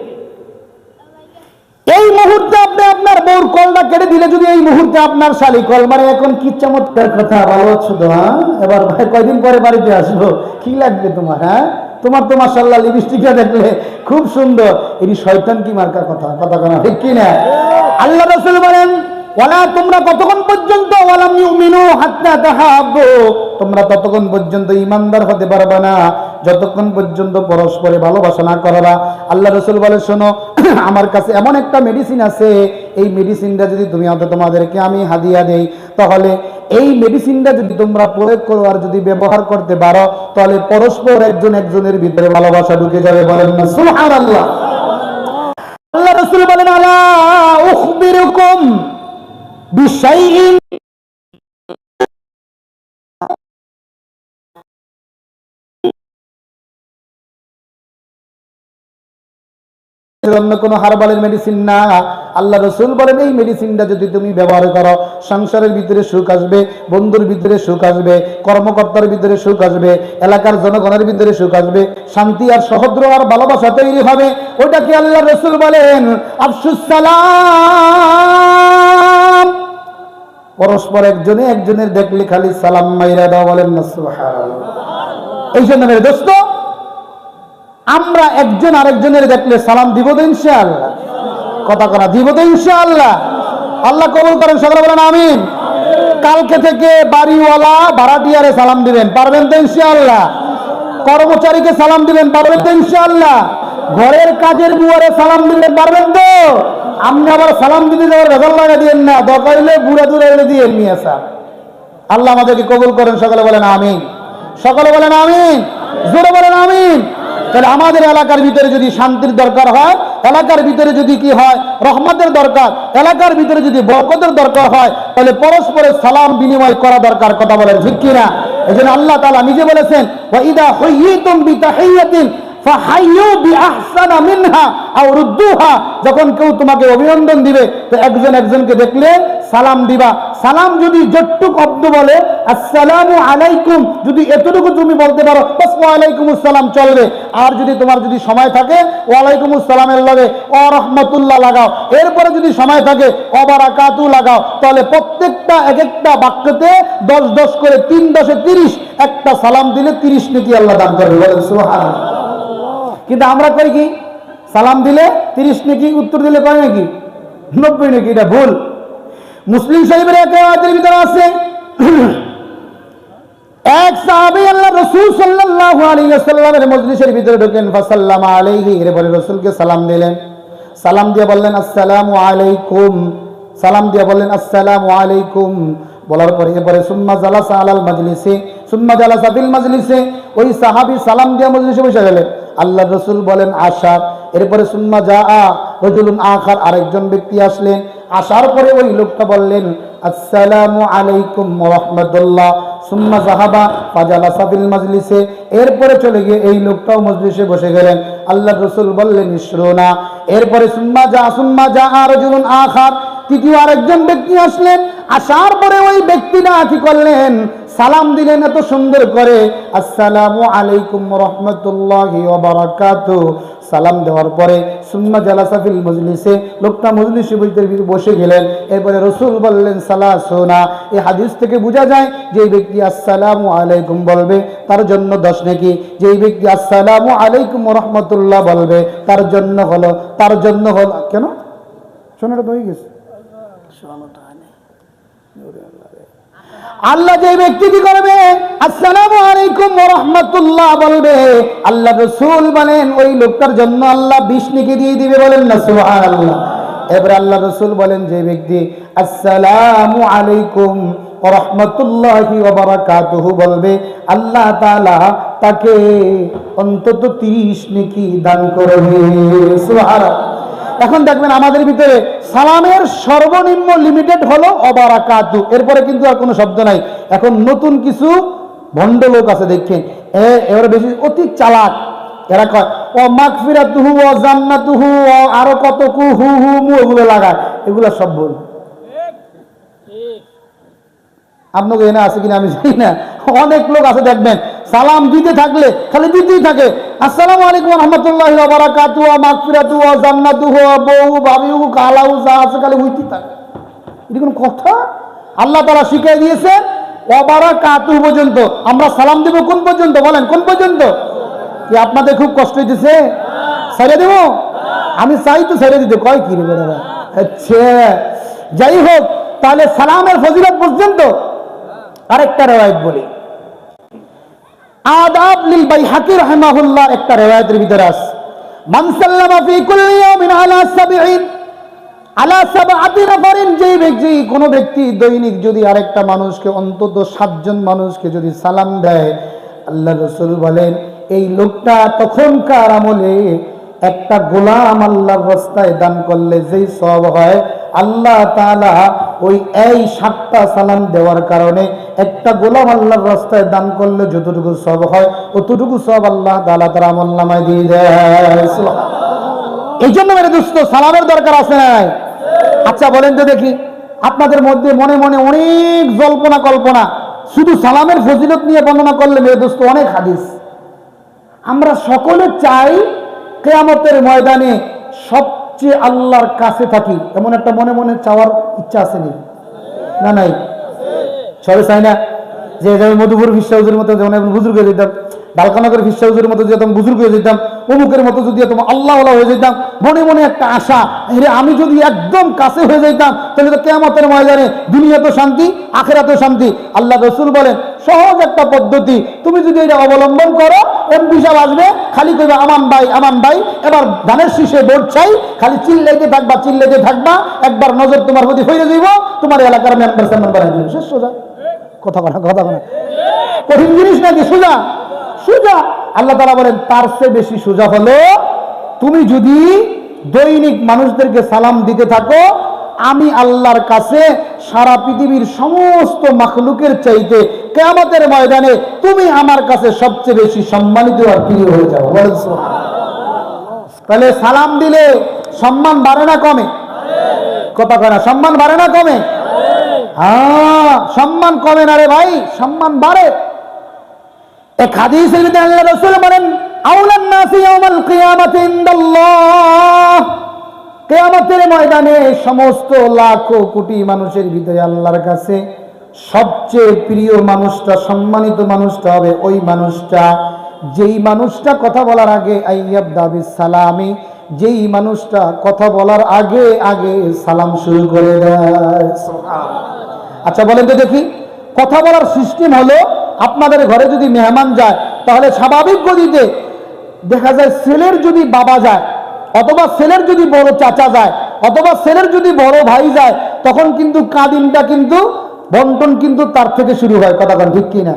এই মুহূর্তে আপনি আপনার বউর কলটা কেটে দিলে যদি এই মুহূর্তে আপনার শালি কল মানে এখন কি চমৎকার কথা ভালো হচ্ছে তো। হ্যাঁ, এবার ভাই কয়দিন পরে বাড়িতে আসবো, কি লাগবে তোমার? হ্যাঁ, তোমার তো মাশাআল্লাহ লিপস্টিকটা দেখলে খুব সুন্দর। এটি শয়তান কি মার্কা কথা কথা কেন ঠিক কি না? আল্লাহ রাসূল বলেন ওয়ালা তোমরা কতক্ষণ পর্যন্ত ওয়ালাম ইউমিনু হাত্তা তাহাব্বু, তোমরা ততক্ষণ পর্যন্ত ঈমানদার হতে পারবে না যতক্ষণ পর্যন্ত পরস্পরে ভালোবাসা না করবা। আল্লাহ রাসূল বলে শোনো, আমার কাছে এমন একটা মেডিসিন আছে, এই মেডিসিনটা যদি তুমি তোমাদেরকে আমি হাদিয়া দেই, তাহলে এই মেডিসিনটা যদি তোমরা প্রয়োগ করো আর যদি ব্যবহার করতে পারো, তাহলে পরস্পর একজন একজনের ভিতরে ভালোবাসা ঢুকে যাবে। বলেন না সুবহানাল্লাহ। আল্লাহ রাসূল বলেন আলা উখবিরুকুম বিশাইইন অন্য কোনো হারবালের মেডিসিন না। আল্লাহ রাসূল বলেন এই মেডিসিনটা যদি তুমি ব্যবহার করো, সংসারের ভিতরে সুখ আসবে, বন্ধুর ভিতরে সুখ আসবে, কর্মকর্তার ভিতরে সুখ আসবে, এলাকার জনগণের ভিতরে সুখ আসবে, শান্তি আর সহদ্র আর ভালোবাসা তৈরি হবে। ওটাকে আল্লাহ রাসূল বলেন আফশুস সালাম। পরস্পর একজনে একজনের দেখলে খালি সালাম মাইরা দাও। বলেন না সুবহানাল্লাহ। এই জন্য মেরে দোস্ত, আমরা একজন আরেকজনের দেখলে সালাম দিব তো ইনশাআল্লাহ। কথা করা দিব তো ইনশাআল্লাহ। আল্লাহ কবুল করেন, সকলে বলেন আমিন। কালকে থেকে বাড়িওয়ালা ভাড়াটিয়ারে সালাম দিবেন, পারবেন তো ইনশাআল্লাহ। কর্মচারীকে সালাম দিবেন, পারবেন তো ইনশাআল্লাহ। ঘরের কাজের বুয়ারে সালাম দিবেন, পারবেন তো? আপনি আবার সালাম দিতে যাওয়ার ভেজাল লাগা দিয়েন না, দরকার হলে বুড়া দুরা এলে দিয়ে নিয়ে আসা। আল্লাহ আমাদেরকে কবুল করেন, সকলে বলেন আমিন। সকলে বলেন আমিন, জোরে বলেন আমিন। তাহলে আমাদের এলাকার ভিতরে যদি শান্তির দরকার হয়, এলাকার ভিতরে যদি কি হয় রহমতের দরকার, এলাকার ভিতরে যদি বরকতের দরকার হয়, তাহলে পরস্পরের সালাম বিনিময় করা দরকার। কথা বলেন ঠিক কিনা? এই জন্য আল্লাহ তাআলা নিজে বলেছেন ওয়া ইদা হুয়িতুম বিতাহিয়াতিন ফাহাইয়ু বিআহসানা মিনহা আও রুদ্দুহা, যখন কেউ তোমাকে অভিনন্দন দিবে তো একজন একজনকে দেখলে সালাম দিবা। সালাম যদি যতটুকু শব্দ বলে আসসালামু আলাইকুম, যদি এতটুকু তুমি বলতে পারো বাস ওয়া আলাইকুমুস সালাম চলবে। আর যদি তোমার যদি সময় থাকে ওয়া আলাইকুমুস সালামের লগে ওয়া রাহমাতুল্লাহ লাগাও, এরপরে যদি সময় থাকে ওয়া বারাকাতু লাগাও, তাহলে প্রত্যেকটা এক একটা বাক্যতে 10 10 করে 3 10 30 একটা সালাম দিলে 30 নেকি আল্লাহ দান করবে। বলেন সুবহানাল্লাহ। কিন্তু আমরা করি কি, সালাম দিলে 30 নেকি, উত্তর দিলে কয় নাকি 90 নাকি? এটা ভুল। মুসলিম শরীফের এক হাদিসের ভিতরে আছে এক সাহাবী আল্লাহ রাসূল সাল্লাল্লাহু আলাইহি ওয়াসাল্লামের মজলিসের ভিতরে ঢোকেন, ফাসাল্লামা আলাইহি, এরপরে রাসূলকে সালাম দিলেন। সালাম দিয়ে বললেন আসসালামু আলাইকুম, সালাম দিয়ে বললেন আসসালামু আলাইকুম, বলার পরে এরপরে সুম্মা জালাসা আলাল মাজলিসে, সুম্মা জালাসা ফিল মাজলিসে, ওই সাহাবী সালাম দিয়ে মজলিসে বসে গেলেন। আল্লাহ রাসূল বলেন আশা, এরপরে সুম্মা জাআ রাজুলুন আখার, আরেকজন ব্যক্তি আসলেন। আসার পরে ওই লোকটা বললেন আসসালামু আলাইকুম ওয়া রাহমাতুল্লাহ, সুম্মা যাহাবা ফাজালাসা ফিল মাজলিসে, এরপরে চলে গিয়ে এই লোকটাও মজলিসে বসে গেলেন। আল্লাহ রাসূল বললেন ইশরুনা, এরপরে সুম্মা জাআ রাজুলুন আখার, তৃতীয় আরেকজন ব্যক্তি আসলেন। আসার পরে ওই ব্যক্তিটা কি করলেন, সালাম দিলেন এত সুন্দর করে আসসালামু আলাইকুম ওয়া রাহমাতুল্লাহি ওয়া বারাকাতুহু। সালাম দেওয়ার পরে সুম্মা জালাসা ফিল মজলিসে, লোকটা মজলিসে বসে গেলেন। এরপরে রাসূল বললেন সালাসুনা, এই হাদিস থেকে বোঝা যায় যে এই ব্যক্তি আসসালামু আলাইকুম বলবে তার জন্য 10 নেকি, যে এই ব্যক্তি আসসালামু আলাইকুম ওয়া রাহমাতুল্লাহ বলবে তার জন্য হলো কেন শোনাটা তো হয়ে গেছে। আল্লাহ যে ব্যক্তি কি করবে আসসালামু আলাইকুম ওয়া রাহমাতুল্লাহ বলবে, আল্লাহ রাসূল বলেন ওই লোকটার জন্য আল্লাহ 20 নেকি দিয়ে দিবে, বলেন না সুবহানাল্লাহ। এবারে আল্লাহ রাসূল বলেন যে ব্যক্তি আসসালামু আলাইকুম ওয়া রাহমাতুল্লাহি ওয়া বারাকাতুহু বলবে, আল্লাহ তাআলা তাকে অন্তত 30 নেকি দান করবে, সুবহানাল্লাহ। এখন দেখবেন আমাদের ভিতরে সালামের সর্বনিম্ন লিমিটেড হলো অবারাকাতু, এরপরে কিন্তু আর কোনো শব্দ নাই। এখন নতুন কিছু ভণ্ড লোক আছে, দেখছেন এবারে বেশি অতি চালাক, এরা কয় ও মাগফিরাতুহু ও জান্নাতুহু ও আরো কত কু হু হু মু ওগুলো লাগায়, এগুলো সব ভুল। আপনাকে এনে আছে কিনা আমি জানি না, অনেক লোক আছে দেখবেন সালাম দিতে থাকলে খালি দিতেই থাকে, আসসালামু আলাইকুম ওয়া রাহমাতুল্লাহি ওয়া বারাকাতুহু ওয়া মাগফিরাতুহু ওয়া জান্নাতুহু ওয়া বউ ভাবিউ কালাউ যা আছে খালি হইতে থাকে। এটা কোন কথা? আল্লাহ তাআলা শিখিয়ে দিয়েছে ওয়া বারাকাতুহু পর্যন্ত। আমরা সালাম দেব কোন পর্যন্ত বলেন, কোন পর্যন্ত? কি আপনাদের খুব কষ্ট হইতেছে? ছেড়ে দেব? আমি চাই তো ছেড়ে দিতে, কয় কি রে বেটা? আচ্ছা যাই হোক, তাহলে সালামের ফজিলত পর্যন্ত আরেকটা রিওয়ায়াত বলি, আদাব লিল বাইহাকি রাহিমাহুল্লাহ একটা রিওয়ায়াতের ভিতরে আছে, মান সাল্লামা ফি কুল্লি ইয়াউমিন আলা সাবআতি নাফারিন, যেই ব্যক্তি কোন ব্যক্তি দৈনিক যদি আরেকটা মানুষকে অন্তত 7 জন মানুষকে যদি সালাম দেয়, আল্লাহ রাসূল বলেন এই লোকটা তখনকার আমলে একটা গোলাম আল্লাহর রাস্তায় দান করলে যেই সওয়াব হয়, আল্লাহ তাআলা ওই এই 7টা সালাম দেওয়ার কারণে একটা গোলাম আল্লাহর রাস্তায় দান করলে যতটুকু সওয়াব হয় অতটুকু সওয়াব আল্লাহ তাআলা তার আমলনামায় দিয়ে দেয়। সুবহানাল্লাহ। এই জন্য মেরে দোস্ত সালামের দরকার আছে না? আচ্ছা বলেন তো দেখি, আপনাদের মধ্যে মনে মনে অনেক জল্পনা কল্পনা, শুধু সালামের ফজিলত নিয়ে বর্ণনা করলে মেরে দোস্ত অনেক হাদিস। আমরা সকলে চাই কিয়ামতের ময়দানে সবচেয়ে আল্লাহর কাছে থাকি, এমন একটা মনে মনে চাওয়ার ইচ্ছা আছে না? নাই? সবাই চাই না যে মধুপুর বিশ্বাসের মতো যেমন বুজুর্গ হয়ে যেতাম, ডালকানগর বিশ্বাসের মতো যেতাম বুজুর্গ হয়ে যেতাম, অমুকের মতো যদি আল্লাহ হয়ে যেতাম, মনে মনে একটা আশা, আমি যদি একদম কাছে হয়ে যেতাম তাহলে তো কিয়ামতের ময়দানে দুনিয়াতে শান্তি আখিরাতেও শান্তি। আল্লাহ রাসূল বলেন সহজ একটা পদ্ধতি, তুমি যদি এটা অবলম্বন করো এমপি সাহেব আসবে, খালি কইবা আমান ভাই আমান ভাই, এবার ধানের শীষে ভোট চাই, খালি চিল্লাইতে থাকবা, একবার নজর তোমার প্রতি হয়ে যাইব, তোমার এলাকার মেম্বার সামনে বানাই দিবে, শেষ। সোজা কথা বলা কঠিন জিনিস নাকি? সোজা সোজা। আল্লাহ তাআলা বলেন তার চেয়ে বেশি সোজা হলো তুমি যদি দৈনিক মানুষদেরকে সালাম দিতে থাকো, আমি আল্লাহর কাছে সারা পৃথিবীর সমস্ত মাখলুকের চাইতে কিয়ামতের ময়দানে তুমি আমার কাছে সবচেয়ে বেশি সম্মানিত আর প্রিয় হয়ে যাও। বলেন সুবহানাল্লাহ। তাহলে সালাম দিলে সম্মান বাড়ে না কমে? কথা কয় না, সম্মান বাড়ে না কমে? হ্যাঁ, সম্মান কমে না রে ভাই, সম্মান বাড়ে। এক হাদিসের ভিতরে আল্লাহ রাসূল বলেন আউলান নাসি ইয়াউমাল কিয়ামাতি ইনদাল্লাহ, কিয়ামতের ময়দানে সমস্ত লাখো কোটি মানুষের ভিতরে আল্লাহর কাছে সবচেয়ে প্রিয় মানুষটা, সম্মানিত মানুষটা হবে ওই মানুষটা যেই মানুষটা কথা বলার আগে আইয়াবদা বিস সালামি, যেই মানুষটা কথা বলার আগে আগে সালাম শুরু করে দেয়। সুবহানাল্লাহ। আচ্ছা বলেন তো দেখি, কথা বলার সিস্টেম হলো আপনাদের ঘরে যদি মেহমান যায় তাহলে স্বাভাবিক গতিতে দেখা যায় ছেলের যদি বাবা যায়, অথবা ছেলের যদি বড় চাচা যায়, অথবা ছেলের যদি বড় ভাই যায়, তখন কিন্তু কাদিনটা কিন্তু বন্টন কিন্তু তার থেকে শুরু হয়। কথা বলেন ঠিক কিনা?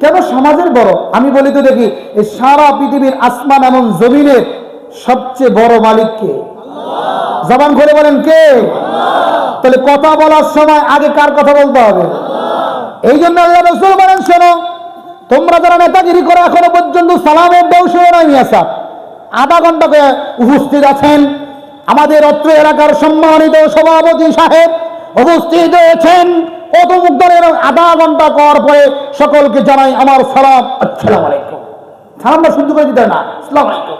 কেন? সমাজের বড়। আমি বলি তো দেখি, এই সারা পৃথিবীর আসমান এবং জমিনের সবচেয়ে বড় মালিক কে? আল্লাহ। জবান করে বলেন কে? আল্লাহ। তাহলে কথা বলার সময় আগে কার কথা বলতে হবে? এই জন্য আল্লাহ রাসূল বলেন শোনো, তোমরা যারা নেতাগিরি করে এখনো পর্যন্ত সালামের দেওয়া নাই আসা, আধা ঘন্টা উপস্থিত আছেন, আমাদের অত্র এলাকার সম্মানিত সভাপতি সাহেব উপস্থিত হয়েছেন, অতমুক দলের আধা ঘন্টা করার পরে সকলকে জানাই আমার সালাম, আসসালামু আলাইকুম। সালামটা শুদ্ধ করে দিতে না, আসসালামু আলাইকুম।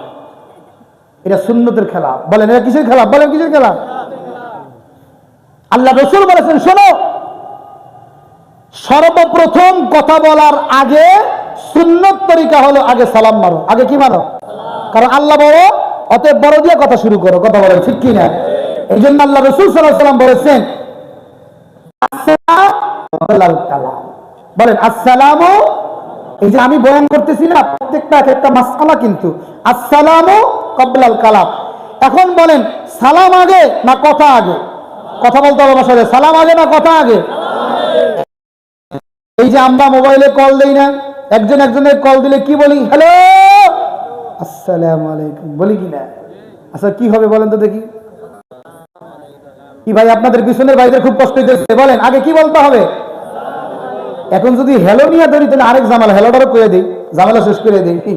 এটা সুন্নতের খেলা। বলেন এটা কিসের খেলা? বলেন কিসের খেলা? আল্লাহ রাসূল বলেছেন শোনো, সর্বপ্রথম কথা বলার আগে সুন্নত তরিকা হলো আগে সালাম মারো। আগে কি মারো? কারণ আল্লাহ বড়, অতএব বড় দিয়ে কথা শুরু করো। কথা বলেন ঠিক কি না? এই জন্য আল্লাহ রাসূল সাল্লাল্লাহু আলাইহি ওয়াসাল্লাম বলেছেন বলেন আসসালামু এই যে আমি বয়ান করতেছি না, প্রত্যেকটা একটা মাসআলা কিন্তু। আসসালামু ক্বাবলাল কালাম। এখন বলেন সালাম আগে না কথা আগে? কথা বলতে হবে আমার সাথে, সালাম আগে না কথা আগে? এই যে আমরা মোবাইলে কল দেই না, একজন একজনের কল দিলে কি বলি? হ্যালো আসসালামু আলাইকুম বলি কি না? আচ্ছা কি হবে বলেন তো দেখি। কি ভাই আপনাদের পিছনের ভাইদের খুব কষ্ট হইতেছে, বলেন আগে কি বলতে হবে? এখন যদি হ্যালো নিয়ে ধরি তাহলে আরেক ঝামেলা, হ্যালোটারও করে দিই, ঝামেলা শেষ করে দিই।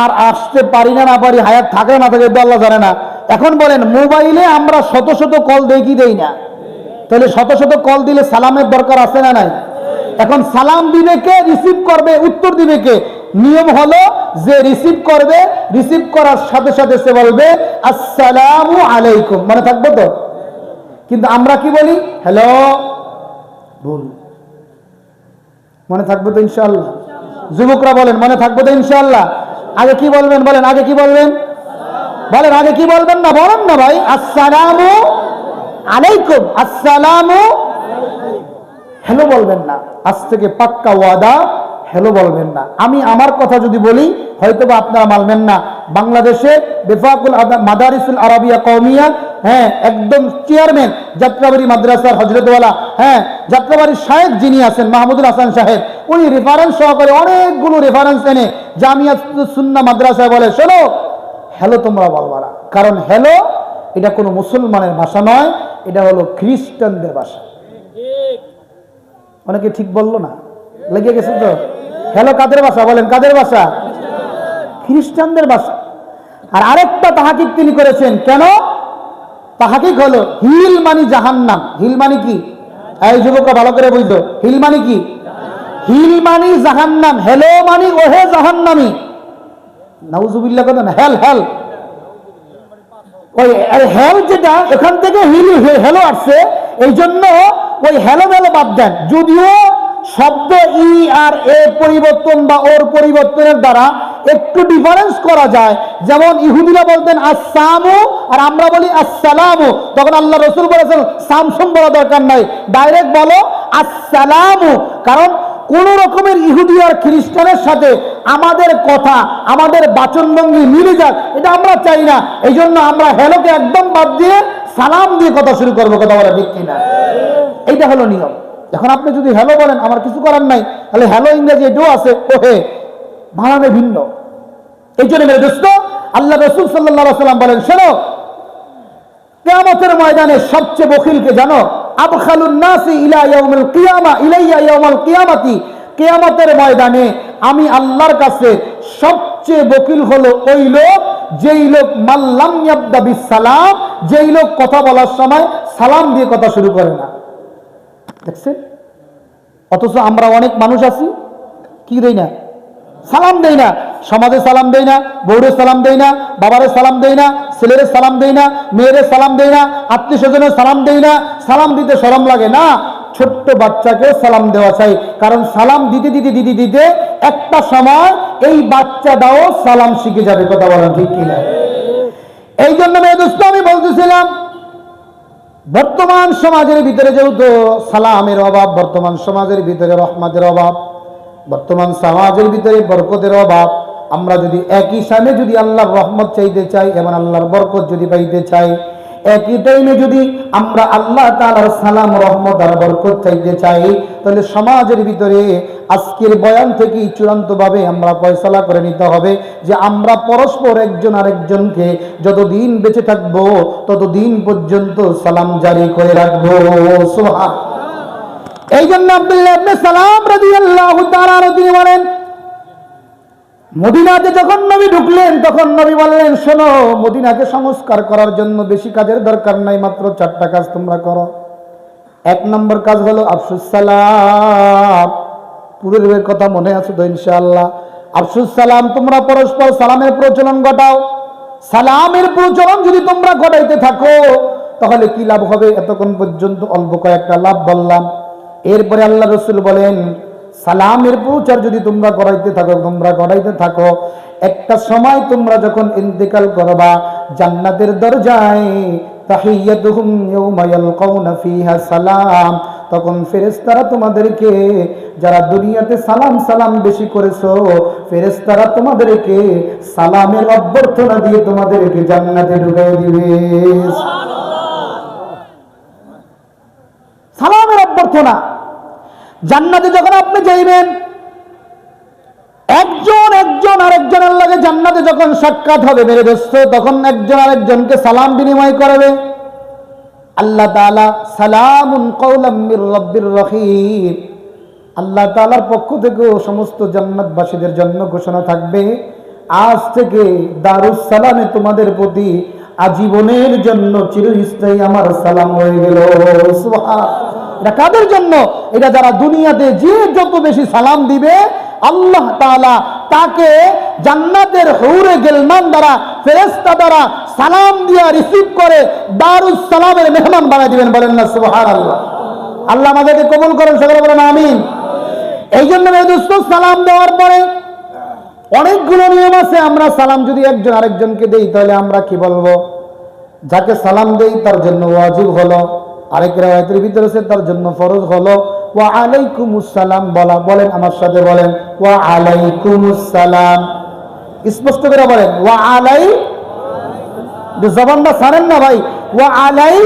আর আসতে পারি না পারি, হায়াত থাকে না থাকে আল্লাহ জানে না। এখন বলেন মোবাইলে আমরা শত শত কল দেই কি দেই না? তাহলে শত শত কল দিলে সালামের দরকার আছে না নাই? এখন সালাম দিবে কে, রিসিভ করবে, উত্তর দিবে কে? নিয়ম হলো যে রিসিভ করবে, রিসিভ করার সাথে সাথে সে বলবে আসসালামু আলাইকুম, মনে থাকবে তো? কিন্তু আমরা কি বলি? হ্যালো। ভুল। মনে থাকবে তো ইনশাআল্লাহ? যুবকরা বলেন মনে থাকবে তো ইনশাআল্লাহ? আগে কি বলবেন বলেন, আগে কি বলবেন বলেন, আগে কি বলবেন না বলেন না ভাই? আসসালামু আলাইকুম, আসসালামু, হ্যালো বলবেন না। আজ থেকে পাক্কা ওয়াদা, হ্যালো বলবেন না। আমি আমার কথা যদি বলি হয়তোবা আপনারা মানবেন না। বাংলাদেশে বেফাকুল মাদারিসুল আরাবিয়া কওমিয়া, হ্যাঁ একদম চেয়ারম্যান যাত্রাবাড়ি মাদ্রাসার হযরতওয়ালা, হ্যাঁ যাত্রাবাড়ির শায়েখ যিনি আছেন মাহমুদুল হাসান সাহেব, উনি রেফারেন্স সহকারে অনেকগুলো রেফারেন্স এনে জামিয়াতুস সুন্নাহ মাদ্রাসায় বলে শোনো হ্যালো তোমরা বলবা না, কারণ হ্যালো এটা কোনো মুসলমানের ভাষা নয়, এটা হলো খ্রিস্টানদের ভাষা। অনেকে ঠিক বললো না, লেগে গেছে তো। হ্যালো কাদের ভাষা বলেন, কাদের ভাষা? খ্রিস্টানদের ভাষা। আর আরেকটা তাহাকিক তিনি করেছেন, কেন তাহাকিক হলো হিল মানি জাহান্নাম। হিল মানি কি? এই যুবকরা ভালো করে বুঝলো, হিল মানি কি? হিল মানি জাহান্নাম, হ্যালো মানি ওহে জাহান্নামী। নাউজুবিল্লাহ কথা না, হেল হেল, ওই হেল যেটা এখান থেকে হিল হ্যালো আসছে, এই জন্য ওই হ্যালো মেলো বাদ দেন। যদিও শব্দ ই আর এ পরিবর্তন বা ওর পরিবর্তনের দ্বারা একটু ডিফারেন্স করা যায়, যেমন ইহুদিরা বলতেন আসসালামু আর আমরা বলি আসসালামু, তখন আল্লাহ রাসূল বলেছেন সামসুম বলা দরকার নাই, ডাইরেক্ট বলো আসসালামু। কারণ কোন রকমের ইহুদি আর খ্রিস্টানের সাথে আমাদের কথা, আমাদের বাচনভঙ্গি মিলে যাক, এটা আমরা চাই না। এই জন্য আমরা হ্যালোকে একদম বাদ দিয়ে সালাম দিয়ে কথা শুরু করবো। কথা বলা ঠিক কিনা? এইটা হলো নিয়ম। এখন আপনি যদি হ্যালো বলেন আমার কিছু করার নাই, তাহলে হ্যালো ইংরেজি এটাও আছে, ওহে বানানে ভিন্ন। এই জন্য মেরে দোস্ত আল্লাহ রাসূল সাল্লাল্লাহু আলাইহি ওয়াসাল্লাম বলেন শোনো কিয়ামতের ময়দানে সবচেয়ে বখিলকে জানো? আবখালুন নাসি ইলা ইয়াউমিল কিয়ামা ইলাইয়া ইয়াউমাল কিয়ামাতি, কিয়ামতের ময়দানে আমি আল্লাহর কাছে সবচেয়ে বকিল হলো ওই লোক যেই লোক মাল্লাম ইয়াবদা বিসসালাম, যেই লোক কথা বলার সময় সালাম দিয়ে কথা শুরু করে না। দেখছেন? অথচ আমরা অনেক মানুষ আছি কি দেই না, সালাম দেই না। সমাজে সালাম দেই না, বউরে সালাম দেই না, বাবারে সালাম দেই না, ছেলেরে সালাম দেই না, মেয়েরে সালাম দেই না, আত্মীয় স্বজনের সালাম দেই না। সালাম দিতে শরম লাগে না, ছোট্ট বাচ্চাকেও সালাম দেওয়া চাই, কারণ সালাম দিতে দিতে দিতে দিতে একটা সময় এই বাচ্চাটাও সালাম শিখে যাবে। কথা বলেন ঠিক কিনা? এই জন্য মেয়ে দোস্ত আমি বলতেছিলাম বর্তমান সমাজের ভিতরে যেহেতু সালামের অভাব, বর্তমান সমাজের ভিতরে রহমতের অভাব, বর্তমান সমাজের ভিতরে বরকতের অভাব, আমরা যদি একই সামনে যদি আল্লাহর রহমত চাইতে চাই এবং আল্লাহর বরকত যদি পাইতে চাই, একই টাইমে যদি আমরা আল্লাহ তাআলার সালাম রহমত আর বরকত চাইতে চাই, তাহলে সমাজের ভিতরে আজকের বয়ান থেকেই চূড়ান্তভাবে আমরা ফয়সালা করে নিতে হবে যে আমরা পরস্পর একজন আরেকজনকে যতদিন বেঁচে থাকবো ততদিন পর্যন্ত সালাম জারি করে রাখবো। সুবহান। এই জন্য আব্দুল্লাহ ইবনে সালাম রাদিয়াল্লাহু তাআলা তিনি বলেন মদিনাতে যখন নবী ঢুকলেন তখন নবী বললেন শোনো মদিনাকে সংস্কার করার জন্য বেশি কাজের দরকার নাই, মাত্র 4টা কাজ তোমরা করো। 1 নম্বর কাজ হলো আফসুস সালাম। পূর্বের কথা মনে আছে তো ইনশাআল্লাহ? আফসুস সালাম, তোমরা পরস্পর সালামের প্রচলন ঘটাও। সালামের প্রচলন যদি তোমরা ঘটাইতে থাকো তাহলে কি লাভ হবে? এতক্ষণ পর্যন্ত অল্প কয়েকটা লাভ বললাম। এরপরে আল্লাহ রাসূল বলেন সালামের প্রচার যদি তোমরা করাইতে থাকো, একটা সময় তোমরা যখন ইন্তেকাল করবা জান্নাতের দরজায় তাহিয়াতুহুম ইয়াউমা ইয়ালকাউনা ফিহা সালাম, তখন ফেরেশতারা তোমাদেরকে, যারা দুনিয়াতে সালাম সালাম বেশি করেছো, ফেরেশতারা তোমাদেরকে সালামের অভ্যর্থনা দিয়ে তোমাদেরকে জান্নাতে ঢুকিয়ে দিবে। সালামের অভ্যর্থনা। জান্নাতে যখন আপনি যাইবেন, একজন আরেকজনের লাগে জান্নাতে যখন সাক্ষাৎ হবে মেরে দোস্ত, তখন একজন আরেকজনকে সালাম বিনিময় করবে। আল্লাহ তাআলা সালামুন কাওলাম মির রাব্বির রহিম, আল্লাহ তাআলার পক্ষ থেকে সমস্ত জান্নাতবাসীদের জন্য ঘোষণা থাকবে, আজ থেকে দারুস সালামে তোমাদের প্রতি আজীবনের জন্য চিরস্থায়ী আমার সালাম হয়ে গেল। সুবহানাল্লাহ। এটা কাদের জন্য? এটা যারা দুনিয়াতে যে যত বেশি সালাম দিবে, আল্লাহ তাআলা তাকে জান্নাতের হুরে গিলমান দ্বারা, ফেরেশতা দ্বারা সালাম দিয়া রিসিভ করে দারুস সালামের মেহমান বানিয়ে দিবেন। বলেন না সুবহানাল্লাহ। আল্লাহ আমাদেরকে কবুল করেন, সকলে বলেন আমিন। এই জন্য মেয়ে দোস্ত, সালাম দেওয়ার পরে অনেকগুলো নিয়ম আছে। আমরা সালাম যদি একজন আরেকজনকে দেই, তাহলে আমরা কি বলবো? যাকে সালাম দেই তার জন্য ওয়াজিব হলো, আরেক রাওয়ায়াতের ভিতরে আছে তার জন্য ফরজ হলো ওয়া আলাইকুমুস সালাম বলা। বলেন আমার সাথে, বলেন ওয়া আলাইকুমুস সালাম। স্পষ্ট করে বলেন ওয়া আলাই, জবানটা ছাড়েন না ভাই। ওয়া আলাই,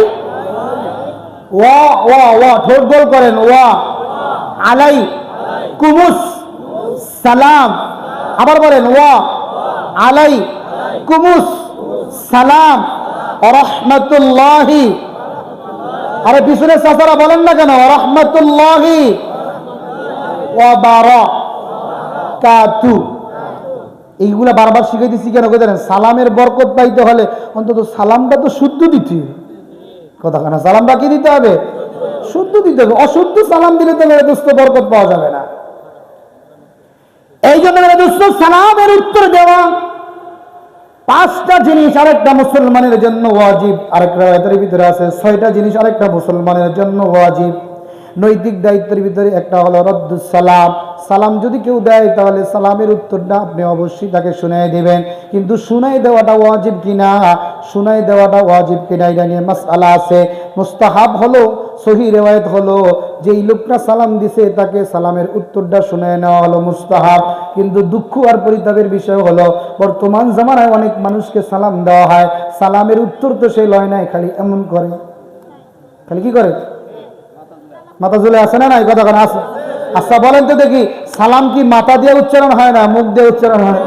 ওয়া ওয়া ওয়া ঠোঁট গোল করেন, ওয়া আলাই কুমুস সালাম। আবার বলেন ওয়া আলাই কুমুস সালাম ওয়া রাহমাতুল্লাহি। আরে পিছনে চাচারা বলেন না কেন? ওয়া রাহমাতুল্লাহি ওয়া বারাকাতু। এইগুলা বারবার শিখিয়ে দিচ্ছি কেন? জানেন, সালামের বরকত পাইতে হলে অন্তত সালামটা তো শুদ্ধ দিতে হবে। কথা কেন? সালামটা কি দিতে হবে? শুদ্ধ দিতে হবে। অশুদ্ধ সালাম দিলে তো মেরে দোস্ত বরকত পাওয়া যাবে না। এই জন্য মেরে দোস্ত, সালামের উত্তর দেওয়া পাঁচটা জিনিস আরেকটা মুসলমানের জন্য ওয়াজিব। আরেকটা রাওয়ায়াতের ভিতরে আছে 6টা জিনিস আরেকটা মুসলমানের জন্য ওয়াজিব। নৈতিক দায়িত্বের ভিতরে একটা হলো রদ্দুস সালাম। সালাম যদি কেউ দেয়, তাহলে সালামের উত্তরটা আপনি অবশ্যই তাকে শুনাই দিবেন। কিন্তু শুনাই দেওয়াটা ওয়াজিব কিনা, শুনাই দেওয়াটা ওয়াজিব কিনা, এটা নিয়ে মাসআলা আছে। মুস্তাহাব হলো, সহিহ রিওয়ায়াত হলো, যেই লোকটা সালাম দিছে তাকে সালামের উত্তরটা শুনাই নেওয়া হলো মুস্তাহাব। কিন্তু দুঃখ আর পরিতাপের বিষয় হলো, বর্তমান জামানায় অনেক মানুষকে সালাম দেওয়া হয়, সালামের উত্তর তো সে লয় নাই, খালি এমন করে। খালি কি করে? মাথা ঝুলে আছে না? না, এই কথা কেন আছে? আচ্ছা বলেন তো দেখি, সালাম কি মাথা দিয়ে উচ্চারণ হয় না মুখ দিয়ে উচ্চারণ হয়?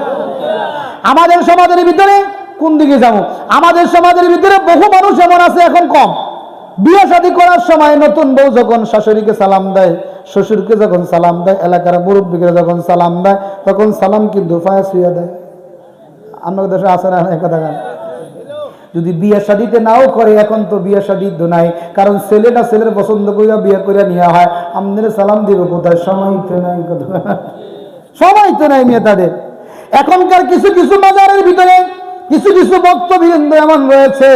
আমাদের সমাজের ভিতরে কোন দিকে যাবো? আমাদের সমাজের ভিতরে বহু মানুষ এমন আছে, এখন কম, বিয়ে শাদী করার সময় নতুন বউ যখন শাশুড়িকে সালাম দেয়, শ্বশুরকে যখন সালাম দেয়, এলাকার মুরব্বীকে যখন সালাম দেয়, তখন সালাম কিন্তু ফায়া শুয়ে দেয়। আমাদের দেশে আছে না এই কথা? যদি বিয়ে শাদীতে নাও করে, এখন তো বিয়ে শাদী তো নাই, কারণ ছেলেটা ছেলের পছন্দ করিয়া বিয়ে করে নেওয়া হয়। আমাদের সালাম দিব কোথায়? সময় তো নাই, সময় তো নাই মেয়ে তাদের। এখনকার কিছু কিছু বাজারের ভিতরে কিছু কিছু বক্তবৃন্দ এমন রয়েছে,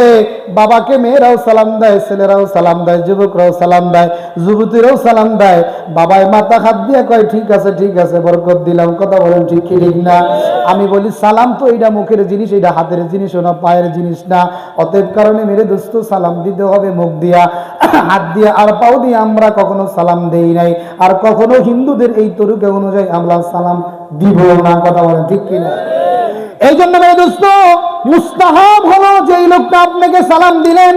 বাবাকে মেয়েরাও সালাম দেয়, ছেলেরাও সালাম দেয়, যুবকরাও সালাম দেয়, যুবতীরাও সালাম দেয়। বাবায় মাথা হাত দিয়ে কয় ঠিক আছে ঠিক আছে, বরকত দিলাম। কথা বলেন ঠিক কি ঠিক না? আমি বলি সালাম তো এটা মুখের জিনিস, এটা হাতের জিনিস না, পায়ের জিনিস না। অতএব কারণে মেরে দোস্ত, সালাম দিতে হবে মুখ দিয়া, হাত দিয়ে আর পাও দিয়ে আমরা কখনো সালাম দেই নাই, আর কখনো হিন্দুদের এই তরিকা অনুযায়ী আমরা সালাম দিব না। কথা বলেন ঠিক কিনা? এই জন্য মেরে দোস্ত, মুস্তাহাব হলো যেই লোকটা আপনাকে সালাম দিলেন,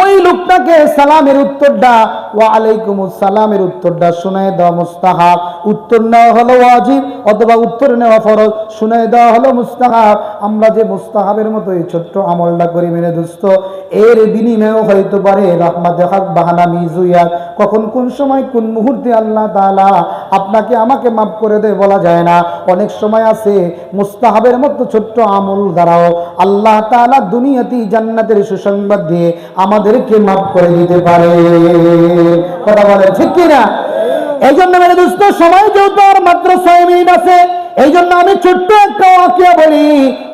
ওই লোকটাকে সালামের উত্তরটা, ওয়া আলাইকুমুস সালামের উত্তরটা শুনায় দেওয়া মুস্তাহাব। উত্তর নেওয়া হলো ওয়াজিব অথবা উত্তর নেওয়া ফরজ, শুনায় দেওয়া হলো মুস্তাহাব। আমরা যে মুস্তাহাবের মতো এই ছোট্ট আমলটা করি মেরে দোস্ত, এর বিনিময়েও হয়তো পারে রহমাতে হক বাহানা মিজুয়া, কখন কোন সময় কোন মুহূর্তে আল্লাহ তাআলা আপনাকে আমাকে মাফ করে দেয় বলা যায় না। অনেক সময় আছে মুস্তাহাবের মতো ছোট্ট আমল দ্বারাও আল্লাহ তাআলা দুনিয়াতেই জান্নাতের সুসংবাদ দিয়ে আমাদেরকে মাফ করে দিতে পারে। কথা বলে ঠিক কিনা? এই জন্য মেরে দোস্ত, সময় যেহেতু আর মাত্র 6 মিনিট আছে, এই জন্য আমি ছোট্ট একটা ওয়াকিয়া বলি।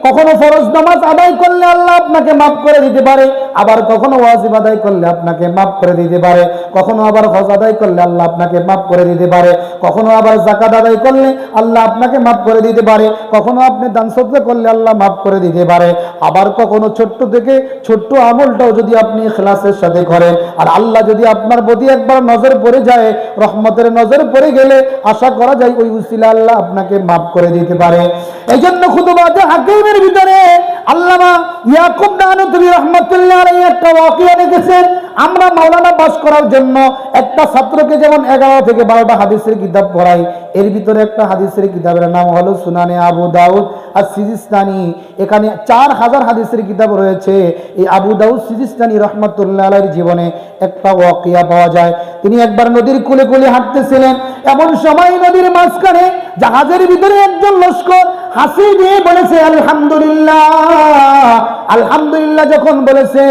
কখনো ফরজ নামাজ আদায় করলে আল্লাহ আপনাকে মাফ করে দিতে পারে, আবার কখনো ওয়াজিব আদায় করলে আপনাকে মাফ করে দিতে পারে, কখনো আবার হজ আদায় করলে আল্লাহ আপনাকে মাফ করে দিতে পারে, কখনো আবার যাকাত আদায় করলে আল্লাহ আপনাকে মাফ করে দিতে পারে, কখনো আপনি দান সদকা করলে আল্লাহ মাফ করে দিতে পারে। আবার কখনো ছোট্ট থেকে ছোট্ট আমলটাও যদি আপনি ইখলাসের সাথে করেন আর আল্লাহ যদি আপনার প্রতি একবার নজর পড়ে যায়, রহমতের নজর পড়ে গেলে আশা করা যায় ওই উসিলা আল্লাহ আপনাকে মাফ করে দিতে পারে। এই জন্য খুতবাতে হাকিমের ভিতরে আল্লামা ইয়াকুব নানুতুবি রাহমাতুল্লাহ আলাইহি একটা ওয়াকিয়া লিখেছেন। আমরা মাওলানা পাস করার জন্য একটা ছাত্রকে যেমন 11 থেকে 12টা হাদিসের কিতাব পড়াই, এর ভিতরে একটা হাদিসের কিতাবের নাম হলো সুনানে আবু দাউদ আর-সিজিস্তানি। এখানে 4000 হাদিসের কিতাব রয়েছে। এই আবু দাউদ সিজিস্তানি রাহমাতুল্লাহ আলাইহির জীবনে একটা ওয়াকিয়া পাওয়া যায়। তিনি একবার নদীর কূলে কূলে হাঁটতেছিলেন, এমন সময় নদীর মাঝখানে জাহাজের ভিতরে একজন লস্কর হাসি দিয়ে বলেছে আলহামদুলিল্লাহ। আলহামদুলিল্লাহ যখন বলেছে,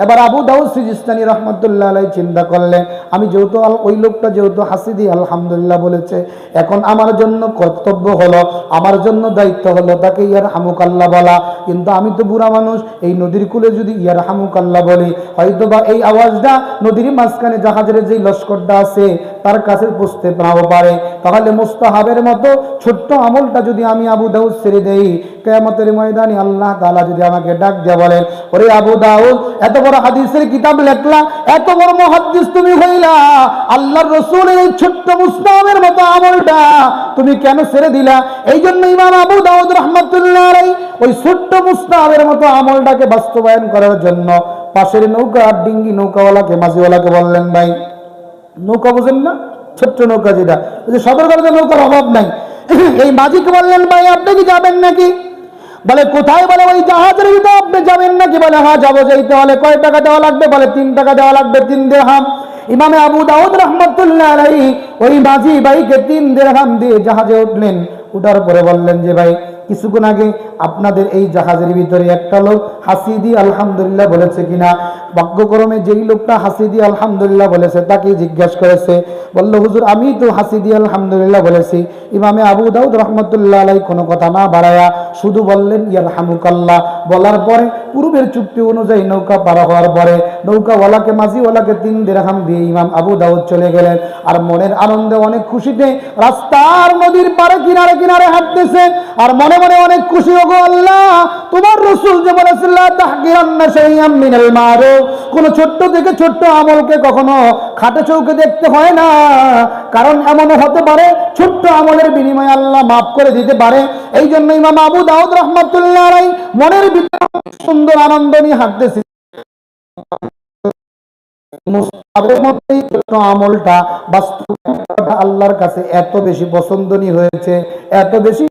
এবার আবু দাউদ সিজিস্তানি রাহমাতুল্লাহ আলাইহি চিন্তা করলেন, আমি যেহেতু ওই লোকটা যেহেতু হাসি দিয়ে আলহামদুলিল্লাহ বলেছে, এখন আমার জন্য কর্তব্য হলো, আমার জন্য দায়িত্ব হলো তাকে ইয়ারহামুকাল্লাহ বলা। কিন্তু আমি তো বুড়া মানুষ, এই নদীর কূলে যদি ইয়ারহামুকাল্লাহ বলি, হয়তো বা এই আওয়াজটা নদীর মাঝখানে জাহাজের যে লস্করটা আছে তার কাছে পৌঁছতে নাও পারে। তাহলে মুস্তাহাবের মতো ছোট্ট আমলটা যদি আমি আবু দাউদ ছেড়ে দেই, কিয়ামতের ময়দানে আল্লাহ তাআলা যদি আমাকে ডাক দিয়ে বলেন, ওরে আবু দাউদ, এত বড় হাদিসের কিতাব লেখলা, এত বড় মুহাদ্দিস তুমি হইলা, আল্লাহর রাসূলের এই ছোট্ট মুস্তাহাবের মতো আমলটা তুমি কেন ছেড়ে দিলা? এই জন্য ইমাম আবু দাউদ রাহমাতুল্লাহ আলাইহি ওই ছোট্ট মুস্তাহাবের মতো আমলটাকে বাস্তবায়ন করার জন্য পাশের নৌকা ডিঙ্গি নৌকাওয়ালাকে মাঝিওয়ালাকে বললেন, ভাই নৌকা বুঝেন না, ছোট্ট নৌকা যেটা সদরঘাটে নৌকার অভাব নাই, এই মাঝিকে বললেন, ভাই আপনি কি যাবেন নাকি? বলে কোথায়? বলে ওই জাহাজের ভিতরে আপনি যাবেন নাকি? বলে হ্যাঁ যাবো। যাইতে হলে কয় টাকা দেওয়া লাগবে? বলে 3 টাকা দেওয়া লাগবে, 3 দিরহাম। ইমামে আবু দাউদ রাহমাতুল্লাহ আলাইহি ওই মাঝি ভাইকে 3 দিরহাম দিয়ে জাহাজে উঠলেন। উঠার পরে বললেন যে, ভাই কিছুক্ষণ আগে আপনাদের এই জাহাজের ভিতরে একটা লোক হাসি দিয়ে আলহামদুলিল্লাহ বলেছে কিনা? ভাগ্যক্রমে যেই লোকটা হাসি দিয়ে আলহামদুলিল্লাহ বলেছে তাকে জিজ্ঞাসা করেছে, বলল হুজুর আমি তো হাসি দিয়ে আলহামদুলিল্লাহ বলেছি। ইমামে আবু দাউদ রাহমাতুল্লাহ আলাইহি কোনো কথা না বাড়ায়া শুধু বললেন ইয়ারহামুকাল্লাহ। বলার পরে পূর্বের চুক্তি অনুযায়ী নৌকা পার হওয়ার পরে নৌকাওয়ালাকে মাঝিওয়ালাকে 3 দিরহাম দিয়ে ইমাম আবু দাউদ চলে গেলেন। আর মনের আনন্দে অনেক খুশিতে রাস্তার নদীর পারে কিনারে কিনারে হাঁটতেছে আর মনে মনে অনেক খুশি, ওগো আল্লাহ, তোমার রাসূল যে বলেছিল লা তাহকিরান্না শাইআম মিনাল মারুফ, কোন ছোট্ট থেকে ছোট্ট আমলকে কখনো খাটে চৌকে দেখতে হয় না, কারণ এমনও হতে পারে ছোট্ট আমলের বিনিময়ে আল্লাহ মাফ করে দিতে পারে। এই জন্য ইমাম আবু দাউদ রাহমাতুল্লাহ আলাইহি মনের ভিতরে সুন্দর আনন্দ নিয়ে হাঁটতেছে। আমলটা বাস্তবতা আল্লাহর কাছে এত বেশি পছন্দনীয় হয়েছে, এত বেশি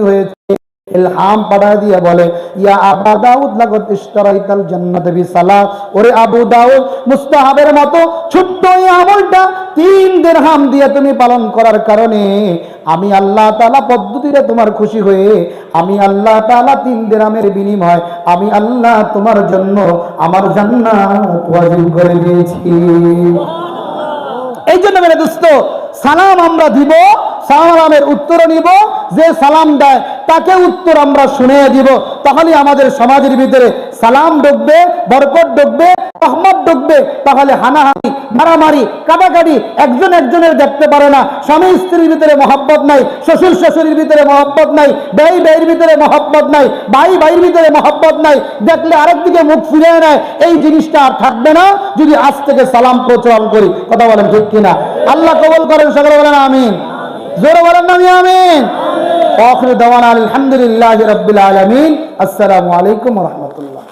হয়েছে, ইলহাম পাঠিয়ে দিয়ে বলে, ইয়া আবু দাউদ লাকাদ ইশতারাইতাল জান্নাতা বিসালাহ, ওরে আবু দাউদ, মুস্তাহাবের মতো ছোট্ট এই আমলটা 3 দিরহাম দিয়ে তুমি পালন করার কারণে আমি আল্লাহ তাআলা পদ্ধতিতে তোমার খুশি হয়ে আমি আল্লাহ তাআলা 3 দিরহামের বিনিময় আমি আল্লাহ তোমার জন্য আমার জান্নাত ওয়াজিব করে দিয়েছি। এই জন্য মেরে দোস্ত, সালাম আমরা দিব, সালামের উত্তর নিব, যে সালাম দেয় তাকে উত্তর আমরা শুনে দিব। তাহলে আমাদের সমাজের ভিতরে সালাম ঢুকবে, বরকত ঢুকবে, রহমত ঢুকবে। তাহলে হানাহানি, মারামারি, কাটাকাটি, একজন একজনের দেখতে পারে না, স্বামী স্ত্রীর ভিতরে মহব্বত নাই, শ্বশুর শাশুড়ির ভিতরে মহব্বত নাই, ভাই ভাইয়ের ভিতরে মহব্বত নাই, ভাই ভাইয়ের ভিতরে মহব্বত নাই, দেখলে আরেকদিকে মুখ ফিরিয়ে নেয়। এই জিনিসটা আর থাকবে না যদি আজ থেকে সালাম প্রচলন করি। কথা বলেন ঠিক কিনা? আল্লাহ কবুল করেন, সকলে বলেন আমিন। জোরে বলেন আমি আমিন। আখির দাওয়ানা আলহামদুলিল্লাহি রাব্বিল আলামিন। আসসালামু আলাইকুম ওয়া রাহমাতুল্লাহ।